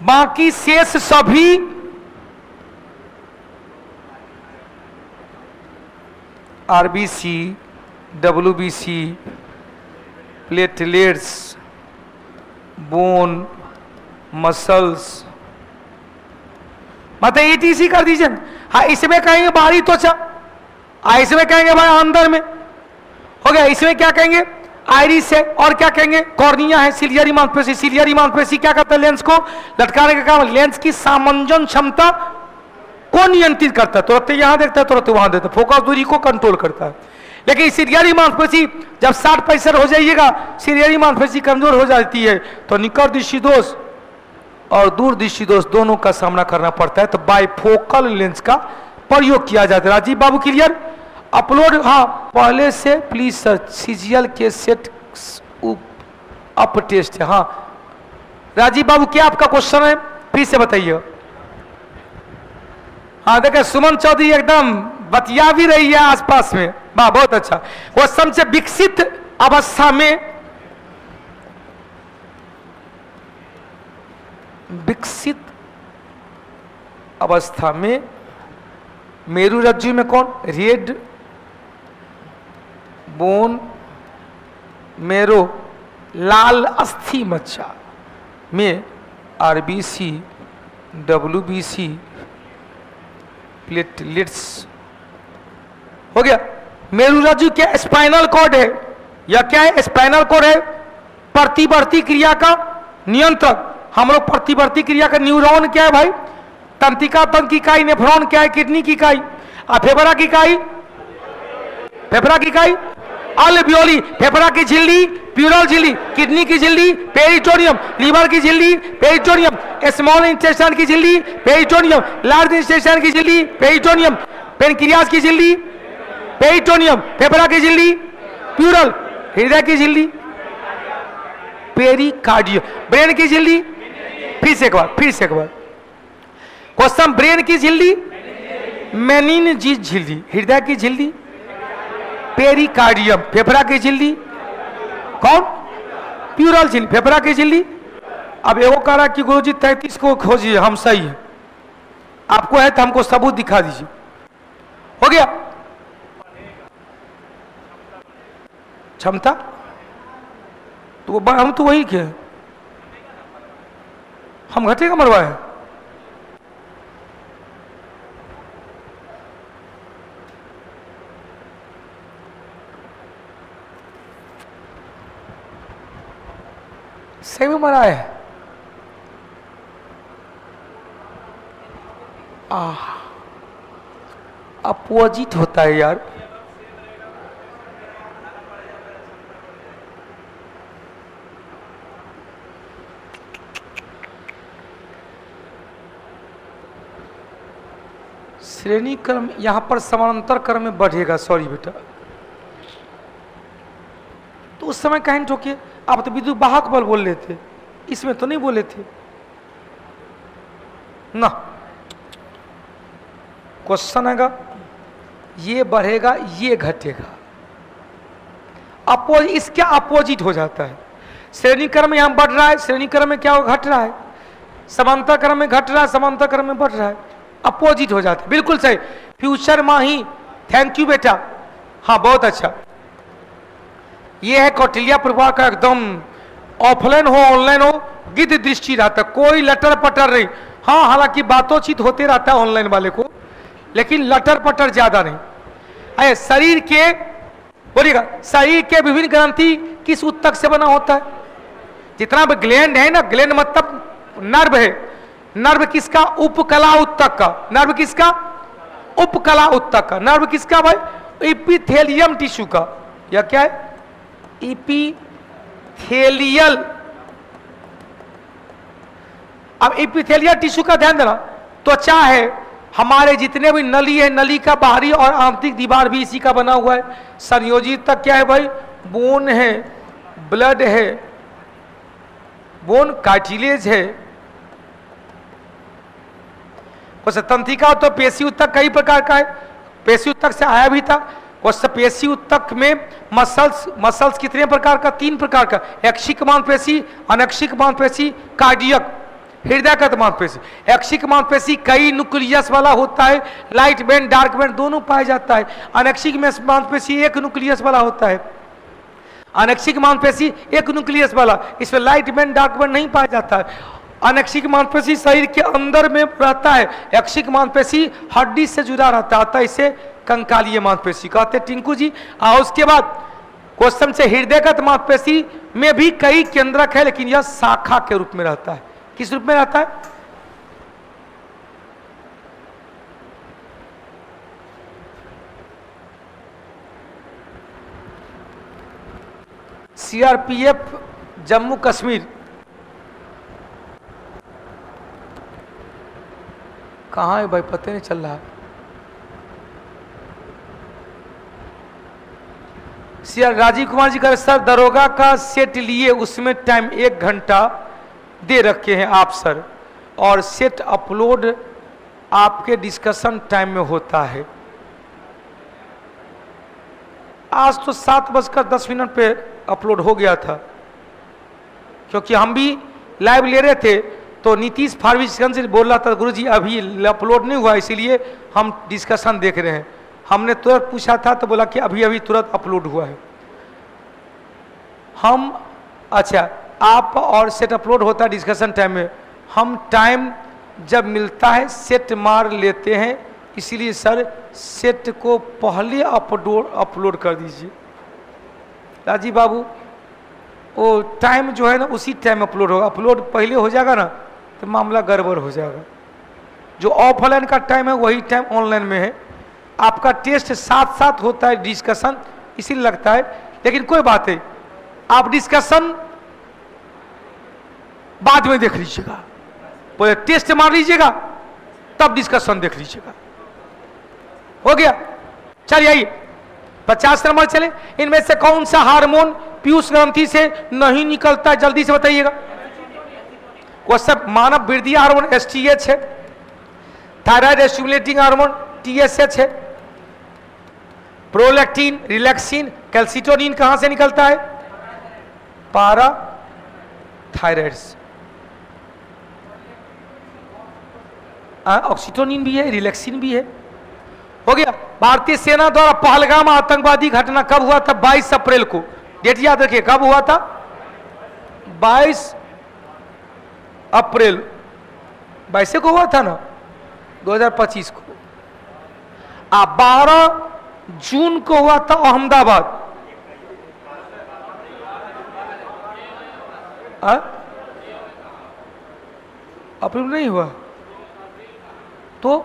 Speaker 1: बाकी शेष सभी RBC, WBC, platelets, bone, muscles, मतलब ईटीसी कर दीजिए। हाँ, इसमें कहेंगे बाहरी त्वचा, इसमें कहेंगे भाई अंदर में, हो गया। इसमें क्या कहेंगे? आइरिस है, और क्या कहेंगे? कॉर्निया है, सिलियरी मांसपेशी। सिलियरी मांसपेशी क्या करता है? लेंस को लटकाने का काम, लेंस की सामंजन क्षमता को नियंत्रित करता है। तुरंत यहां देखता है, तुरंत वहां देखता है, फोकस दूरी को कंट्रोल करता है। लेकिन सिलियरी मांसपेशी जब 60% हो जाइएगा, सिलियरी मांसपेशी कमजोर हो जाती है तो निकट दृष्टि दोष और दूर दृष्टि दोष दोनों का सामना करना पड़ता है। तो बाइफोकल लेंस का प्रयोग किया जाता है। राजीव बाबू क्लियर? अपलोड, हाँ पहले से प्लीज सर, सीजीएल के सेट अप टेस्ट है। हाँ राजीव बाबू, क्या आपका क्वेश्चन है? फिर से बताइए। हाँ देखिए, सुमन चौधरी एकदम बतिया भी रही है आसपास में, वाह बहुत अच्छा। क्वेश्चन से, विकसित अवस्था में, विकसित अवस्था में मेरुरज्जु में कौन? रेड बोन मेरो, लाल अस्थि मज्जा में आरबीसी, डब्ल्यूबीसी, प्लेटलेट्स, हो गया। मेरुरज्जु क्या? स्पाइनल कॉर्ड है, या क्या है? स्पाइनल कॉर्ड है, प्रतिवर्ती क्रिया का नियंत्रक। हम लोग प्रतिवर्ती क्रिया का न्यूरॉन क्या है भाई? तंत्रिका तंत्र की इकाई। नेफ्रॉन क्या है? किडनी की इकाई। फेफड़ा की इकाई, फेफड़ा की इकाई अल्वियोली। फेफड़ा की झिल्ली प्यूरल झिल्ली, किडनी की झिल्ली पेरिटोनियम, लीवर की झिल्ली पेरिटोनियम, स्मॉल इंटेस्टाइन की झिल्ली पेरिटोनियम, लार्ज इंटेस्टाइन की झिल्ली पेरिटोनियम, पेनक्रियास की झिल्ली पेरिटोनियम, फेफड़ा की झिल्ली प्यूरल, हृदय की झिल्ली पेरिकार्डियम, ब्रेन की झिल्ली, फिर से एक बार क्वेश्चन, ब्रेन की झिल्ली मेनिनजीज झिल्ली, हृदय की झिल्ली पेरिकार्डियम, फेफड़ा की झिल्ली कौन? प्यूरल झिल्ली, फेफड़ा की झिल्ली। अब एगो कह रहा कि गुरुजी 33 को खोजिए, हम सही है, आपको है तो हमको सबूत दिखा दीजिए। हो गया? क्षमता तो हम तो वही के, हम घटे का मरवाए। सही में मरा है। अपोजिट होता है यार। श्रेणी क्रम यहां पर समानांतर क्रम में बढ़ेगा। सॉरी बेटा, तो उस समय कहीं ठोकिए, आप तो विद्युत वाहक बल बोल लेते, इसमें तो नहीं बोले थे ना। क्वेश्चन आएगा, ये बढ़ेगा ये घटेगा, इसके अपोजिट हो जाता है। श्रेणी क्रम में यहां बढ़ रहा है, श्रेणी क्रम में क्या हो, घट रहा है, समांतर क्रम में घट रहा है, समांतर क्रम में बढ़ रहा है, अपोजिट हो जाता है। बिल्कुल सही, फ्यूचर माही, थैंक यू बेटा, हाँ बहुत अच्छा। ये है कौटिल्य परिवार का एकदम, ऑफलाइन हो ऑनलाइन हो गिद्ध दृष्टि रहता, कोई लटर पटर नहीं। हाँ हालांकि बातोंचीत होते रहता है ऑनलाइन वाले को, लेकिन लटर पटर ज्यादा नहीं। अरे शरीर के बोलिएगा, शरीर के विभिन्न ग्रंथि किस उत्तक से बना होता है? जितना भी ग्लैंड है ना, ग्लैंड मतलब नर्व है, नर्व किसका? उपकला उत्तक का। नर्व किसका? उपकला उत्तक का। नर्व किसका भाई? एपिथेलियम टिश्यू का। या क्या है? एपिथेलियल। अब एपिथेलियल टिश्यू का ध्यान देना, त्वचा है, हमारे जितने भी नली है, नली का बाहरी और आंतरिक दीवार भी इसी का बना हुआ है। संयोजित तक क्या है भाई? बोन है, ब्लड है, बोन कार्टिलेज है। तंत्रिका तो पेशी उत्तक कई प्रकार का है, पेशी उत्तक से आया भी था। पेशी उत्तक में मसल्स कितने प्रकार का? 3 प्रकार का, ऐक्षिक मांसपेशी, अनैक्षिक मांसपेशी, कार्डियक हृदयगत मांसपेशी। ऐक्षिक मांसपेशी कई न्यूक्लियस वाला होता है, लाइट बैंड डार्क बैंड दोनों पाया जाता है। अनैक्षिक मांसपेशी एक न्यूक्लियस वाला होता है, अनैक्षिक मांसपेशी एक न्यूक्लियस वाला, इसमें लाइट बैंड डार्क बैंड नहीं पाया जाता है। अनैक्षिक मांसपेशी शरीर के अंदर में रहता है, ऐक्षिक मांसपेशी हड्डी से जुड़ा रहता है, इसे कंकालीय मांसपेशी कहते हैं टिंकू जी। और उसके बाद क्वेश्चन से हृदयगत मांसपेशी में भी कई केंद्रक है, लेकिन यह शाखा के रूप में रहता है। किस रूप में रहता है? सीआरपीएफ जम्मू कश्मीर कहाँ है भाई, पता नहीं चल रहा है। राजीव कुमार जी का सर दरोगा का सेट लिए, उसमें टाइम 1 घंटा दे रखे हैं आप सर, और सेट अपलोड आपके डिस्कशन टाइम में होता है। आज तो 7:10 पे अपलोड हो गया था, क्योंकि हम भी लाइव ले रहे थे, तो नीतीश फारबिसगंज से बोल रहा था गुरुजी अभी अपलोड नहीं हुआ, इसीलिए हम डिस्कशन देख रहे हैं। हमने तुरंत पूछा था तो बोला कि अभी अभी तुरंत अपलोड हुआ है। हम अच्छा, आप और सेट अपलोड होता है डिस्कशन टाइम में, हम टाइम जब मिलता है सेट मार लेते हैं, इसीलिए सर सेट को पहले अपलोड कर दीजिए। राजीव बाबू वो टाइम जो है ना उसी टाइम अपलोड होगा, अपलोड पहले हो जाएगा ना तो मामला गड़बड़ हो जाएगा। जो ऑफलाइन का टाइम है वही टाइम ऑनलाइन में है। आपका टेस्ट साथ साथ होता है डिस्कशन, इसीलिए लगता है, लेकिन कोई बात नहीं, आप डिस्कशन बाद में देख लीजिएगा, पहले टेस्ट मार लीजिएगा तब डिस्कशन देख लीजिएगा। हो गया? चलिए आइए 50 नंबर चले। इनमें से कौन सा हार्मोन पीयूष ग्रंथि से नहीं निकलता है, जल्दी से बताइएगा। वो सब मानव वृद्धि हार्मोन एसटीएच है, थायराइड स्टिमुलेटिंग हार्मोन टीएसएच है, प्रोलैक्टिन, रिलैक्सिन, कैल्सिटोनिन कहां से निकलता है? पारा थायराइड से। ऑक्सीटोनिन भी है, रिलैक्सिन भी है। हो गया? भारतीय सेना द्वारा पहलगाम आतंकवादी घटना कब हुआ था? 22 अप्रैल को। डेट याद रखिए, कब हुआ था? 22 अप्रैल 22 को हुआ था ना, 2025 को। 12 जून को हुआ था अहमदाबाद। अप्रैल नहीं हुआ तो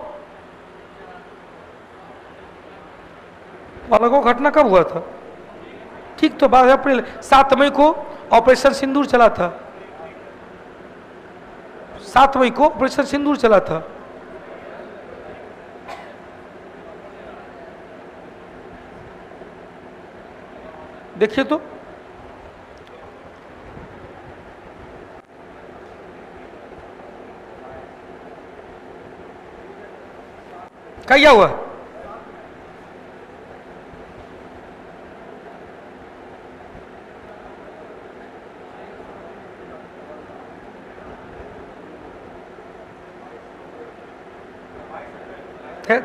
Speaker 1: पहलगाम घटना कब हुआ था? ठीक, तो 12 अप्रैल। 7 मई को ऑपरेशन सिंदूर चला था, 7 मई को ऑपरेशन सिंदूर चला था। देखिए तो क्या हुआ?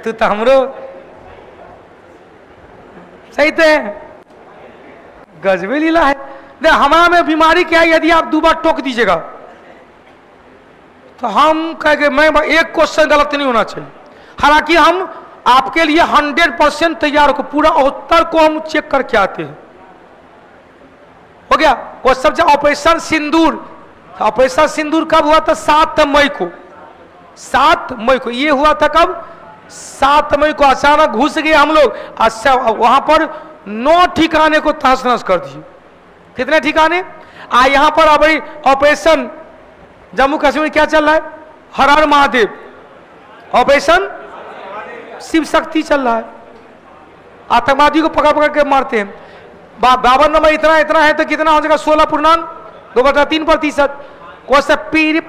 Speaker 1: तू तो हमरो सही थे, गजबे लीला है। दे हमारा में बीमारी क्या है, यदि आप 2 बार टोक दीजिएगा तो हम कहेंगे मैं एक क्वेश्चन गलत नहीं होना चाहिए। हालांकि हम आपके लिए 100% तैयार हो, पूरा उत्तर को हम चेक करके आते हैं। हो गया क्वेश्चन। जब ऑपरेशन सिंदूर, ऑपरेशन सिंदूर कब हुआ था? 7 मई को। 7 मई को ये हुआ था। कब? 7 मई को अचानक घुस गए हम लोग। अच्छा, वहां पर 9 ठिकाने को तहस नहस कर दिए। कितने ठिकाने? यहां पर अभी ऑपरेशन जम्मू कश्मीर में क्या चल रहा है? हर हर महादेव। ऑपरेशन शिव शक्ति चल रहा है। आतंकवादी को पकड़ पकड़ के मारते हैं। 52 नंबर इतना इतना है तो कितना हो जाएगा? 16.2/3%। कोई पीर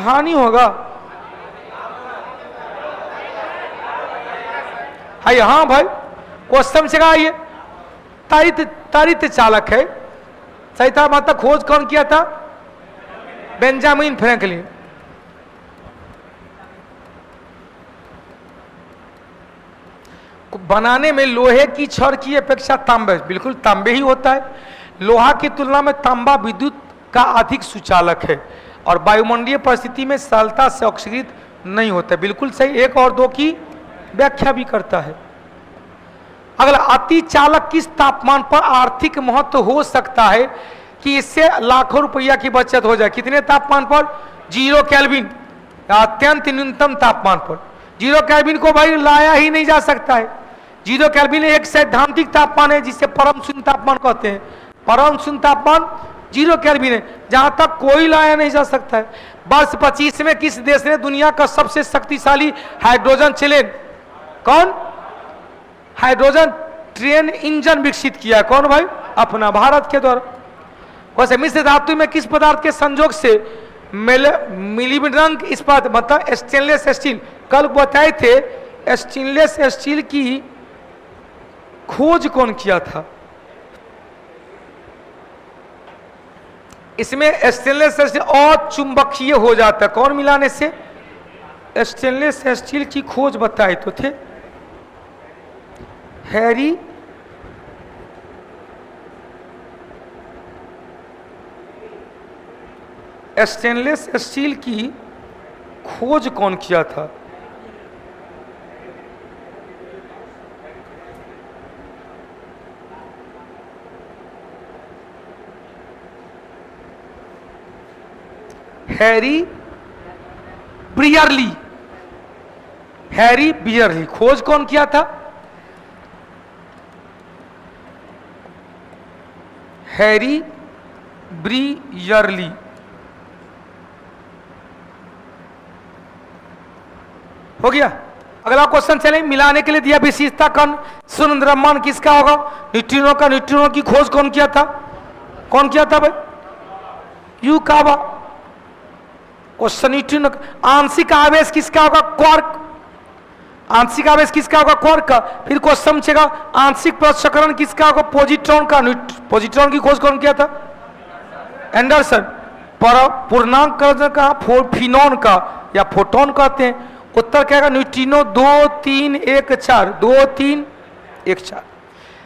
Speaker 1: हानि होगा। हाँ भाई, क्वेश्चन से कहा ये तरित चालक है। सही था। मतलब खोज कौन किया था? Benjamin Franklin. बनाने में लोहे की छड़ की अपेक्षा तांबे, बिल्कुल तांबे ही होता है। लोहा की तुलना में तांबा विद्युत का अधिक सुचालक है और वायुमंडलीय परिस्थिति में सरलता से ऑक्सीकृत नहीं होता। बिल्कुल सही। 1 और 2 की व्याख्या भी करता है। अगला, अति चालक किस तापमान पर आर्थिक महत्व हो सकता है कि इससे लाखों रुपया की बचत हो जाए? कितने तापमान पर? 0 केल्विन, अत्यंत न्यूनतम तापमान पर। 0 केल्विन को भाई लाया ही नहीं जा सकता है। 0 केल्विन एक सैद्धांतिक तापमान है जिसे परम शून्य तापमान कहते हैं। परम शून्य तापमान 0 केल्विन है, जहां तक कोई लाया नहीं जा सकता है। वर्ष 25 में किस देश ने दुनिया का सबसे शक्तिशाली हाइड्रोजन चैलेंज, कौन? हाइड्रोजन ट्रेन इंजन विकसित किया? कौन भाई? अपना भारत के द्वारा। वैसे मिश्र धातु में किस पदार्थ के संयोग से मिलिबंक इस्पात, मतलब स्टेनलेस स्टील, कल बताए थे स्टेनलेस स्टील की खोज कौन किया था? इसमें स्टेनलेस स्टील अचुंबकीय हो जाता है। कौन मिलाने से? स्टेनलेस स्टील की खोज बताए तो थे हैरी स्टेनलेस स्टील की खोज कौन किया था? Harry Brierley. हैरी ब्रियरली खोज कौन किया था? Harry Brierley. हो गया। अगला क्वेश्चन चले। मिलाने के लिए दिया विशेषता कण शून्य द्रव्यमान किसका होगा? न्यूट्रिनो का। न्यूट्रिनो की खोज कौन किया था? कौन किया था भाई? युकावा। Question neutrino. आंशिक आवेश किसका होगा? क्वार्क। आंशिक आवेश किसका होगा? क्वार्क का। फिर क्वेश्चन पूछेगा आंशिक पृथक्करण किसका होगा? पॉजिट्रॉन का। पॉजिट्रॉन की खोज कौन किया था? एंडरसन। पूर्णांक कण का फिनॉन का या फोटोन कहते हैं। उत्तर क्या है? न्यूट्रिनो। 2 3 1 4। 2 3 1 4।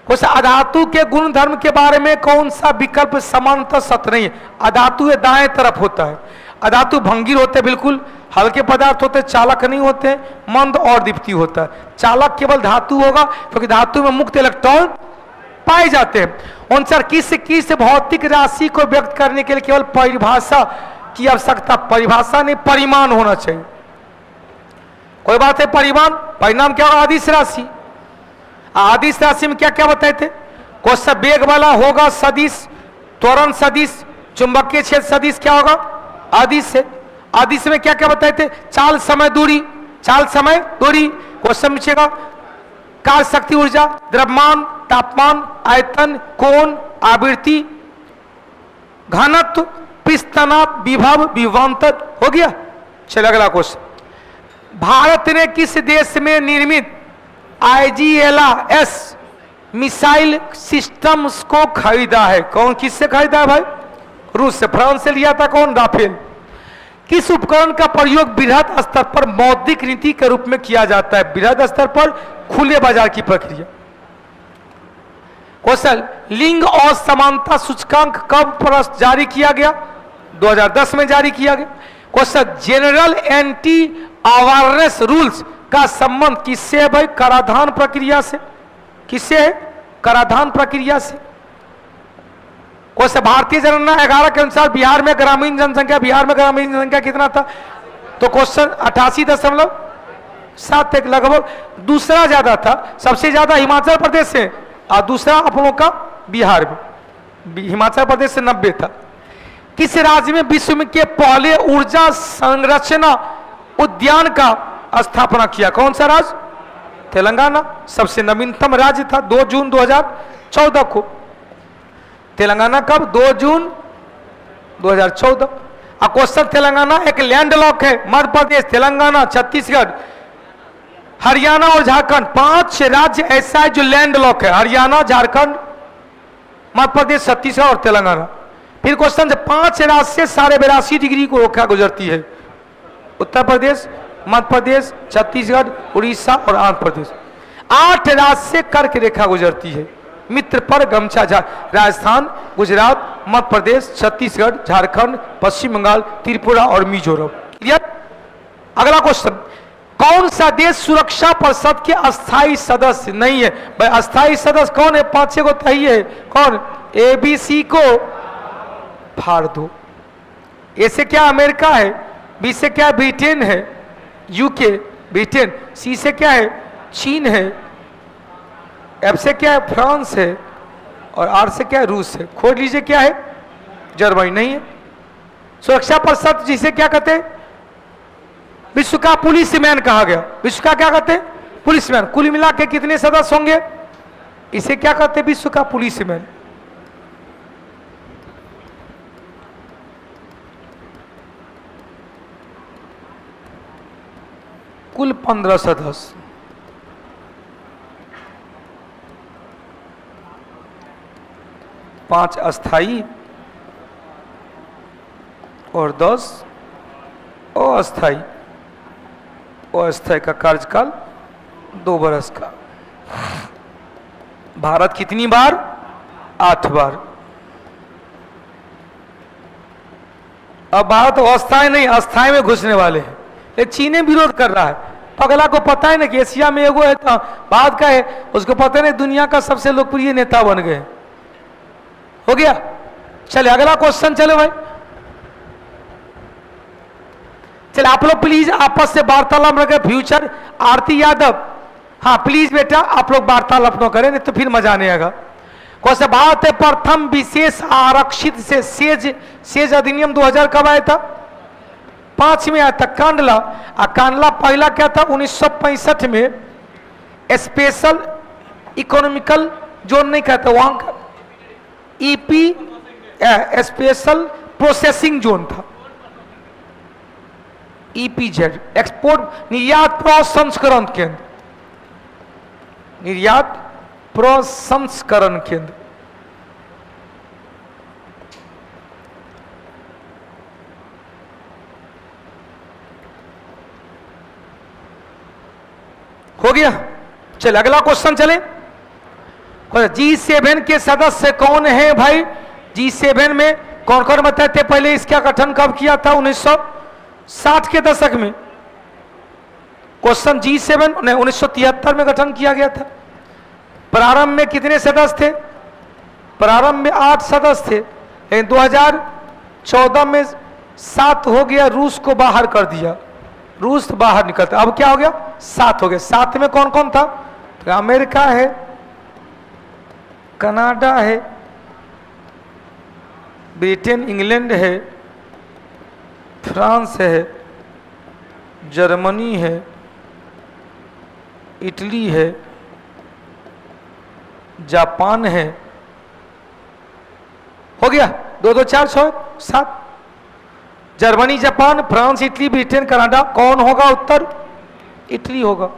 Speaker 1: कुछ अधातु के गुण धर्म के बारे में कौन सा विकल्प समानतः सत्य नहीं है? अधातु दाएं तरफ होता है। अधातु भंगीर होते हैं, बिल्कुल हल्के पदार्थ होते हैं, चालक नहीं होते, मंद और दीप्ति होता है। चालक केवल धातु होगा क्योंकि धातु में मुक्त इलेक्ट्रॉन पाए जाते हैं। अनुसार किस भौतिक राशि को व्यक्त करने के लिए केवल परिभाषा की आवश्यकता? परिभाषा नहीं, परिमाण होना चाहिए। कोई बात है? परिमाण। परिणाम क्या होगा? अदिश राशि। अदिश राशि में क्या क्या बताए थे? क्वेश्चन वेग वाला होगा सदिश, त्वरण सदिश, चुंबकीय क्षेत्र सदिश क्या होगा? अदिश से। अदिश में क्या क्या बताए थे? चाल समय दूरी। चाल समय दूरी। क्वेश्चन पूछेगा कार्य शक्ति ऊर्जा, द्रव्यमान, तापमान, आयतन, कोण, आवृत्ति, घनत्व, पृष्ठ तनाव, विभव, विभवांतर। हो गया। चलिए अगला क्वेश्चन। भारत ने किस देश में निर्मित IGLS मिसाइल सिस्टम्स को खरीदा है? कौन किससे खरीदा है भाई? रूस से। फ्रांस से लिया था कौन? राफेल। किस उपकरण का प्रयोग बृहद स्तर पर मौद्रिक नीति के रूप में किया जाता है? बृहद स्तर पर खुले बाजार की प्रक्रिया। क्वेश्चन, लिंग और समानता सूचकांक कब जारी किया गया? 2010 में जारी किया गया। Question, general anti awareness rules का संबंध किससे है भाई? कराधान प्रक्रिया से। किससे है? कराधान प्रक्रिया से। क्वेश्चन, भारतीय जनगणना 11 के अनुसार बिहार में ग्रामीण जनसंख्या कितना था? तो क्वेश्चन 88.7 लगभग, दूसरा ज्यादा था। सबसे ज्यादा हिमाचल प्रदेश से और दूसरा आप लोगों का बिहार में, हिमाचल प्रदेश से 90 था। किस राज्य में विश्व में के पहले ऊर्जा संरचना उद्यान का स्थापना किया? कौन सा राज्य? तेलंगाना। सबसे नवीनतम राज्य था। 2 जून 2014 को तेलंगाना। कब? 2 जून 2014। क्वेश्चन, तेलंगाना एक लैंडलॉक है। मध्य प्रदेश, तेलंगाना, छत्तीसगढ़, हरियाणा और झारखंड, 5 राज्य ऐसा है जो लैंडलॉक है। हरियाणा, झारखंड, मध्य प्रदेश, छत्तीसगढ़ और तेलंगाना। फिर क्वेश्चन, 5 राज्य से 82.5 डिग्री को रेखा गुजरती है? उत्तर प्रदेश, मध्य प्रदेश, छत्तीसगढ़, उड़ीसा और आंध्र प्रदेश। 8 राज्य से कर्क रेखा गुजरती है। मित्र पर गमछा राजस्थान, गुजरात, मध्य प्रदेश, छत्तीसगढ़, झारखंड, पश्चिम बंगाल, त्रिपुरा और मिजोरम। क्लियर? अगला क्वेश्चन, कौन सा देश सुरक्षा परिषद के अस्थायी सदस्य नहीं है? भाई अस्थायी सदस्य कौन है? 5 को तय है। कौन? ABC को फाड़ दो। ए से क्या? अमेरिका है। बी से क्या? ब्रिटेन है, UK, ब्रिटेन। सी से क्या है? चीन है। एफ से क्या है? फ्रांस है। और आर से क्या है? रूस है। खोज लीजिए क्या है? जर्मनी नहीं है। सुरक्षा परिषद जिसे क्या कहते हैं? विश्व का पुलिसमैन कहा गया। विश्व का क्या कहते हैं? पुलिसमैन। कुल मिला के कितने सदस्य होंगे? इसे क्या कहते हैं? विश्व का पुलिसमैन। कुल 15 सदस्य। पांच अस्थाई और 10 अस्थाई। अस्थाई का कार्यकाल 2 वर्ष का। भारत कितनी बार? 8 बार। अब भारत अस्थाई नहीं अस्थाई में घुसने वाले हैं। लेकिन चीन विरोध कर रहा है। तो अगला को पता है ना कि एशिया में एगो है तो भारत का है, उसको पता नहीं दुनिया का सबसे लोकप्रिय नेता बन गए। हो गया? चले अगला क्वेश्चन। चलो भाई, चले आप लोग प्लीज आपस से वार्तालाप रखें। फ्यूचर आरती यादव, हाँ प्लीज बेटा आप लोग वार्तालाप न करें, नहीं तो फिर मजा नहीं आएगा। क्वेश्चन, भारत प्रथम विशेष आरक्षित से सेज अधिनियम 2000 कब आया था? 5 में आया था। कांडला। कांडला पहला क्या था? 1965 में स्पेशल इकोनॉमिकल जोन नहीं कहते, वहां का EP स्पेशल प्रोसेसिंग जोन था। EPZ एक्सपोर्ट निर्यात प्रसंस्करण केंद्र। निर्यात प्रसंस्करण केंद्र। हो गया? चले अगला क्वेश्चन। चले G7 के सदस्य कौन है भाई? G7 में कौन कौन बताए थे? पहले इसका गठन कब किया था? 1960 के दशक में। क्वेश्चन, G7 ने 1973 में गठन किया गया था। प्रारंभ में कितने सदस्य थे? प्रारंभ में 8 सदस्य थे, लेकिन 2014 में 7 हो गया। रूस को बाहर कर दिया, रूस बाहर निकलता। अब क्या हो गया? 7 हो गया। 7 में कौन कौन था? तो अमेरिका है, कनाडा है, ब्रिटेन इंग्लैंड है, फ्रांस है, जर्मनी है, इटली है, जापान है। हो गया? 2 2 4 6 7। Germany, Japan, France, Italy, Britain, Canada. कौन होगा उत्तर? इटली होगा।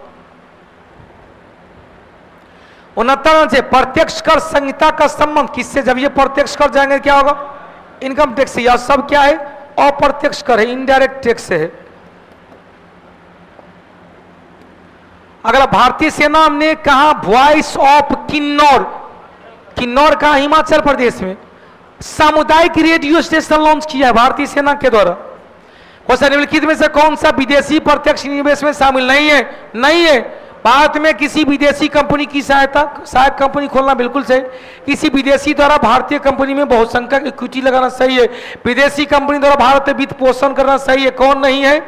Speaker 1: 69 से प्रत्यक्ष कर संहिता का संबंध किससे, जब ये प्रत्यक्ष कर जाएंगे क्या होगा, इनकम टैक्स से। यह सब क्या है, अप्रत्यक्ष कर है, इनडायरेक्ट टैक्स से है। अगला, भारतीय सेना ने कहा वॉइस ऑफ किन्नौर, किन्नौर कहा, हिमाचल प्रदेश में सामुदायिक रेडियो स्टेशन लॉन्च किया है भारतीय सेना के द्वारा। क्वेश्चन, निम्नलिखित में से कौन सा विदेशी प्रत्यक्ष निवेश में शामिल नहीं है? नहीं है। भारत में किसी विदेशी कंपनी की सहायक कंपनी खोलना बिल्कुल सही। किसी विदेशी द्वारा भारतीय कंपनी में बहुसंख्यक इक्विटी लगाना सही है। विदेशी कंपनी द्वारा भारत में वित्त पोषण करना सही है। कौन नहीं है?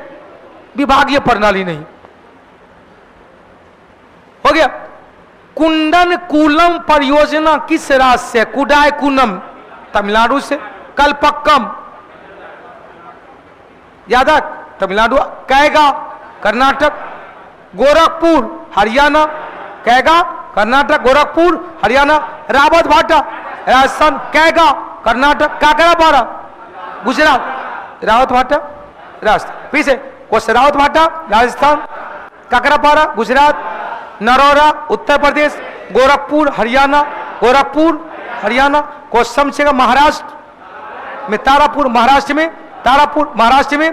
Speaker 1: विभागीय प्रणाली नहीं। हो गया। कुंडन कूलम परियोजना किस राज्य से? कुडायकुलम तमिलनाडु से। कलपक्कम यादव तमिलनाडु। कैगा कर्नाटक। गोरखपुर हरियाणा। कैगा कर्नाटक, गोरखपुर हरियाणा। रावत भाटा राजस्थान। कैगा कर्नाटक। काकरापारा गुजरात। रावत भाटा राजस्थान। फिर से क्वेश्चन, रावत भाटा राजस्थान, काकरापारा गुजरात, नरोरा उत्तर प्रदेश, गोरखपुर हरियाणा। गोरखपुर हरियाणा। क्वेश्चन से महाराष्ट्र में तारापुर, महाराष्ट्र में तारापुर, महाराष्ट्र में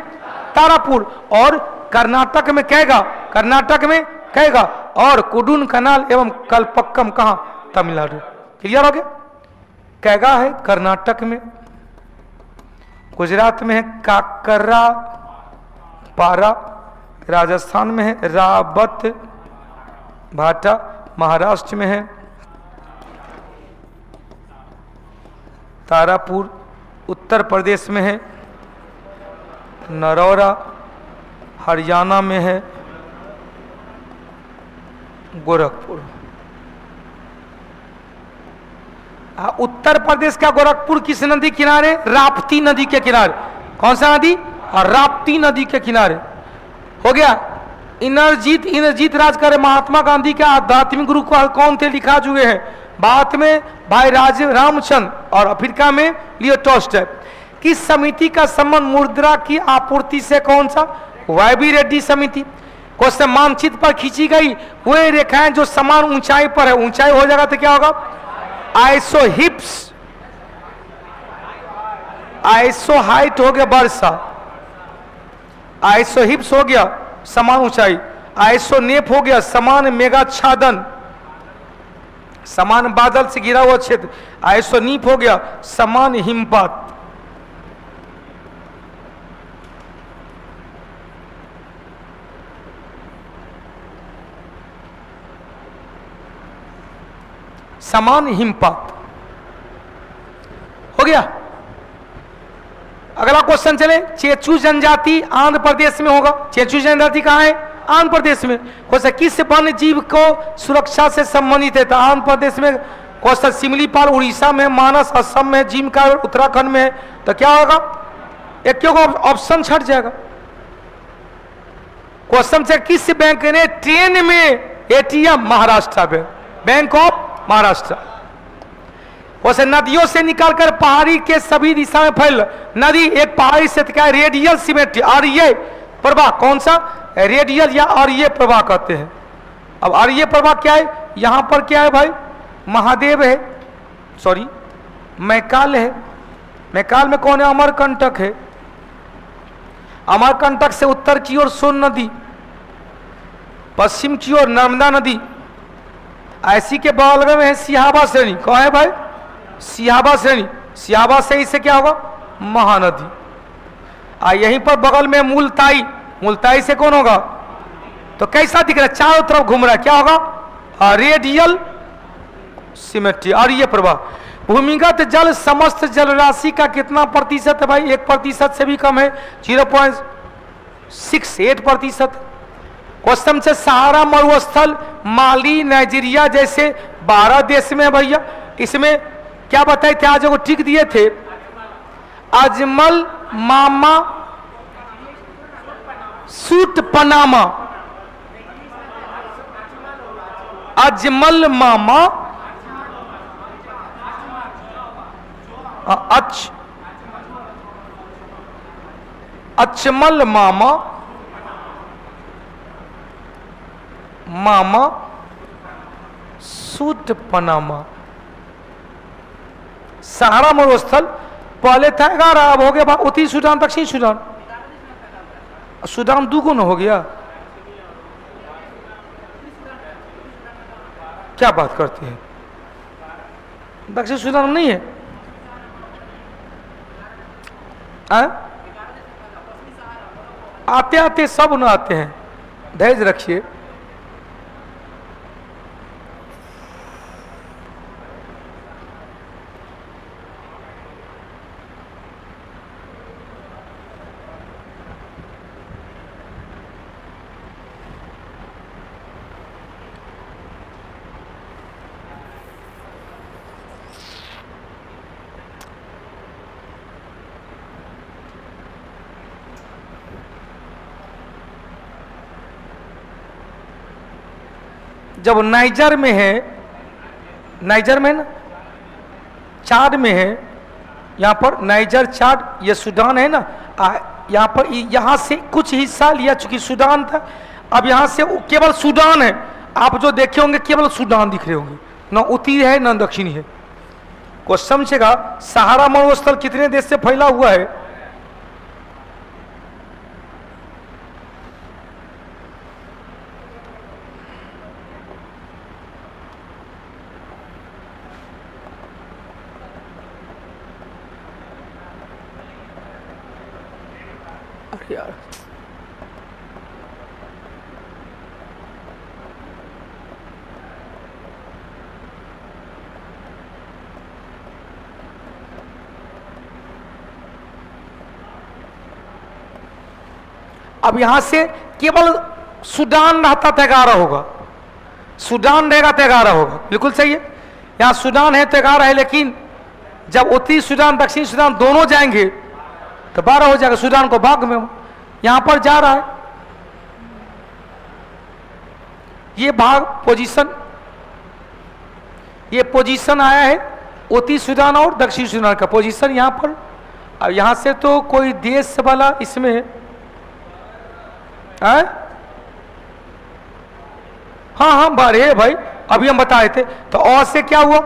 Speaker 1: तारापुर, और कर्नाटक में कैगा, कर्नाटक में कैगा, और कुडुन कनाल एवं कलपक्कम कहां? तमिलनाडु। क्लियर हो गया? कैगा है कर्नाटक में, गुजरात में है काकरा पारा, राजस्थान में है रावत भाटा, महाराष्ट्र में है तारापुर, उत्तर प्रदेश में है नरौरा, हरियाणा में है गोरखपुर। उत्तर प्रदेश का गोरखपुर किस नदी किनारे? राप्ती नदी के किनारे। कौन सा नदी? राप्ती नदी के किनारे। हो गया। इंद्रजीत राज करे महात्मा गांधी के आध्यात्मिक गुरु कौन थे? लिखा चुके हैं। भारत में भाई रामचंद्र और अफ्रीका में लियो टॉल्स्टॉय। किस समिति का संबंध मुद्रा की आपूर्ति से? कौन सा? वायबी रेड्डी समिति। क्वेश्चन, मानचित्र पर खींची गई वे रेखाएं जो समान ऊंचाई पर है, ऊंचाई हो जाएगा तो क्या होगा? आइसोहिप्स। आइसो हाइट हो गया वर्षा, आइसोहिप्स हो गया समान ऊंचाई, आइसोनेप हो गया समान मेघाच्छादन, समान बादल से घिरा हुआ क्षेत्र, आइसोनीप हो गया समान हिमपात। समान हिमपात हो गया। अगला क्वेश्चन चले, चेचू जनजाति आंध्र प्रदेश में होगा। चेचू जनजाति कहाँ है? आंध्र प्रदेश में। क्वेश्चन, किस वन्य जीव को सुरक्षा से संबंधित है? तो आंध्र प्रदेश में। क्वेश्चन, सिमलीपाल उड़ीसा में, मानस असम में, जिमका उत्तराखंड में है। तो क्या होगा? एक क्यों ऑप्शन छट जाएगा। क्वेश्चन से, किस बैंक ने ट्रेन में एटीएम? महाराष्ट्र में, बैंक ऑफ महाराष्ट्र। उसे नदियों से निकालकर पहाड़ी के सभी दिशा में फैल नदी एक पहाड़ी से क्या? रेडियल सिमेट्री, आर्य प्रवाह। कौन सा? रेडियल या आर्य प्रवाह कहते हैं। अब आर्य प्रवाह क्या है? यहां पर क्या है भाई? महादेव है, सॉरी मैकाल है। मैकाल में कौन है? अमरकंटक है। अमरकंटक से उत्तर की ओर सोन नदी, पश्चिम की ओर नर्मदा नदी, ऐसी के बगल में है सिहाबा श्रेणी। कौन है भाई? सिहाबा श्रेणी। सिहाबा श्रेणी से क्या होगा? महानदी। यहीं पर बगल में मुलताई, मुलताई से कौन होगा? तो कैसा दिख रहा है? चारों तरफ घूम रहा है, क्या होगा? रेडियल सिमेट्री, आर्य प्रवाह। भूमिगत जल समस्त जल राशि का कितना प्रतिशत है भाई? 1% से भी कम है, 0.68%। क्वेश्चन से, सहारा मरुस्थल माली नाइजीरिया जैसे 12 देश में है भैया। इसमें क्या बताए थे? आज वो टिक दिए थे, अजमल मामा सूट पनामा, अजमल मामा अचमल मामा मामा सूट पनामा। सहारा मरुस्थल पहले था 11, अब हो गया उत्तरी सूडान दक्षिणी सूडान। सूडान दुगुना हो गया। क्या बात करते हैं, दक्षिण सूडान में नहीं है? आते आते सब न आते हैं, धैर्य रखिए। जब नाइजर में है, नाइजर में ना, चाड में है, यहाँ पर नाइजर चाड, ये सूडान है ना, यहाँ पर यहाँ से कुछ हिस्सा लिया, चूंकि सूडान था, अब यहाँ से केवल सूडान है। आप जो देखे होंगे केवल सूडान दिख रहे होंगे, न उत्तरी है न दक्षिणी है। को समझेगा सहारा मरुस्थल कितने देश से फैला हुआ है? यार अब यहां से केवल सूडान रहता तो 11 होगा, सूडान रहेगा तो 11 होगा, बिल्कुल सही है। यहां सूडान है तो 11 है, लेकिन जब उत्तरी सूडान दक्षिणी सूडान दोनों जाएंगे तो 12 हो जाएगा। सूडान को भाग में यहां पर जा रहा है, ये भाग पोजीशन, ये पोजीशन आया है उत्तरी सूडान और दक्षिणी सूडान का पोजीशन यहां पर। अब यहां से तो कोई देश वाला इसमें है? हाँ हाँ बारे भाई, अभी हम बताए थे। तो और से क्या हुआ?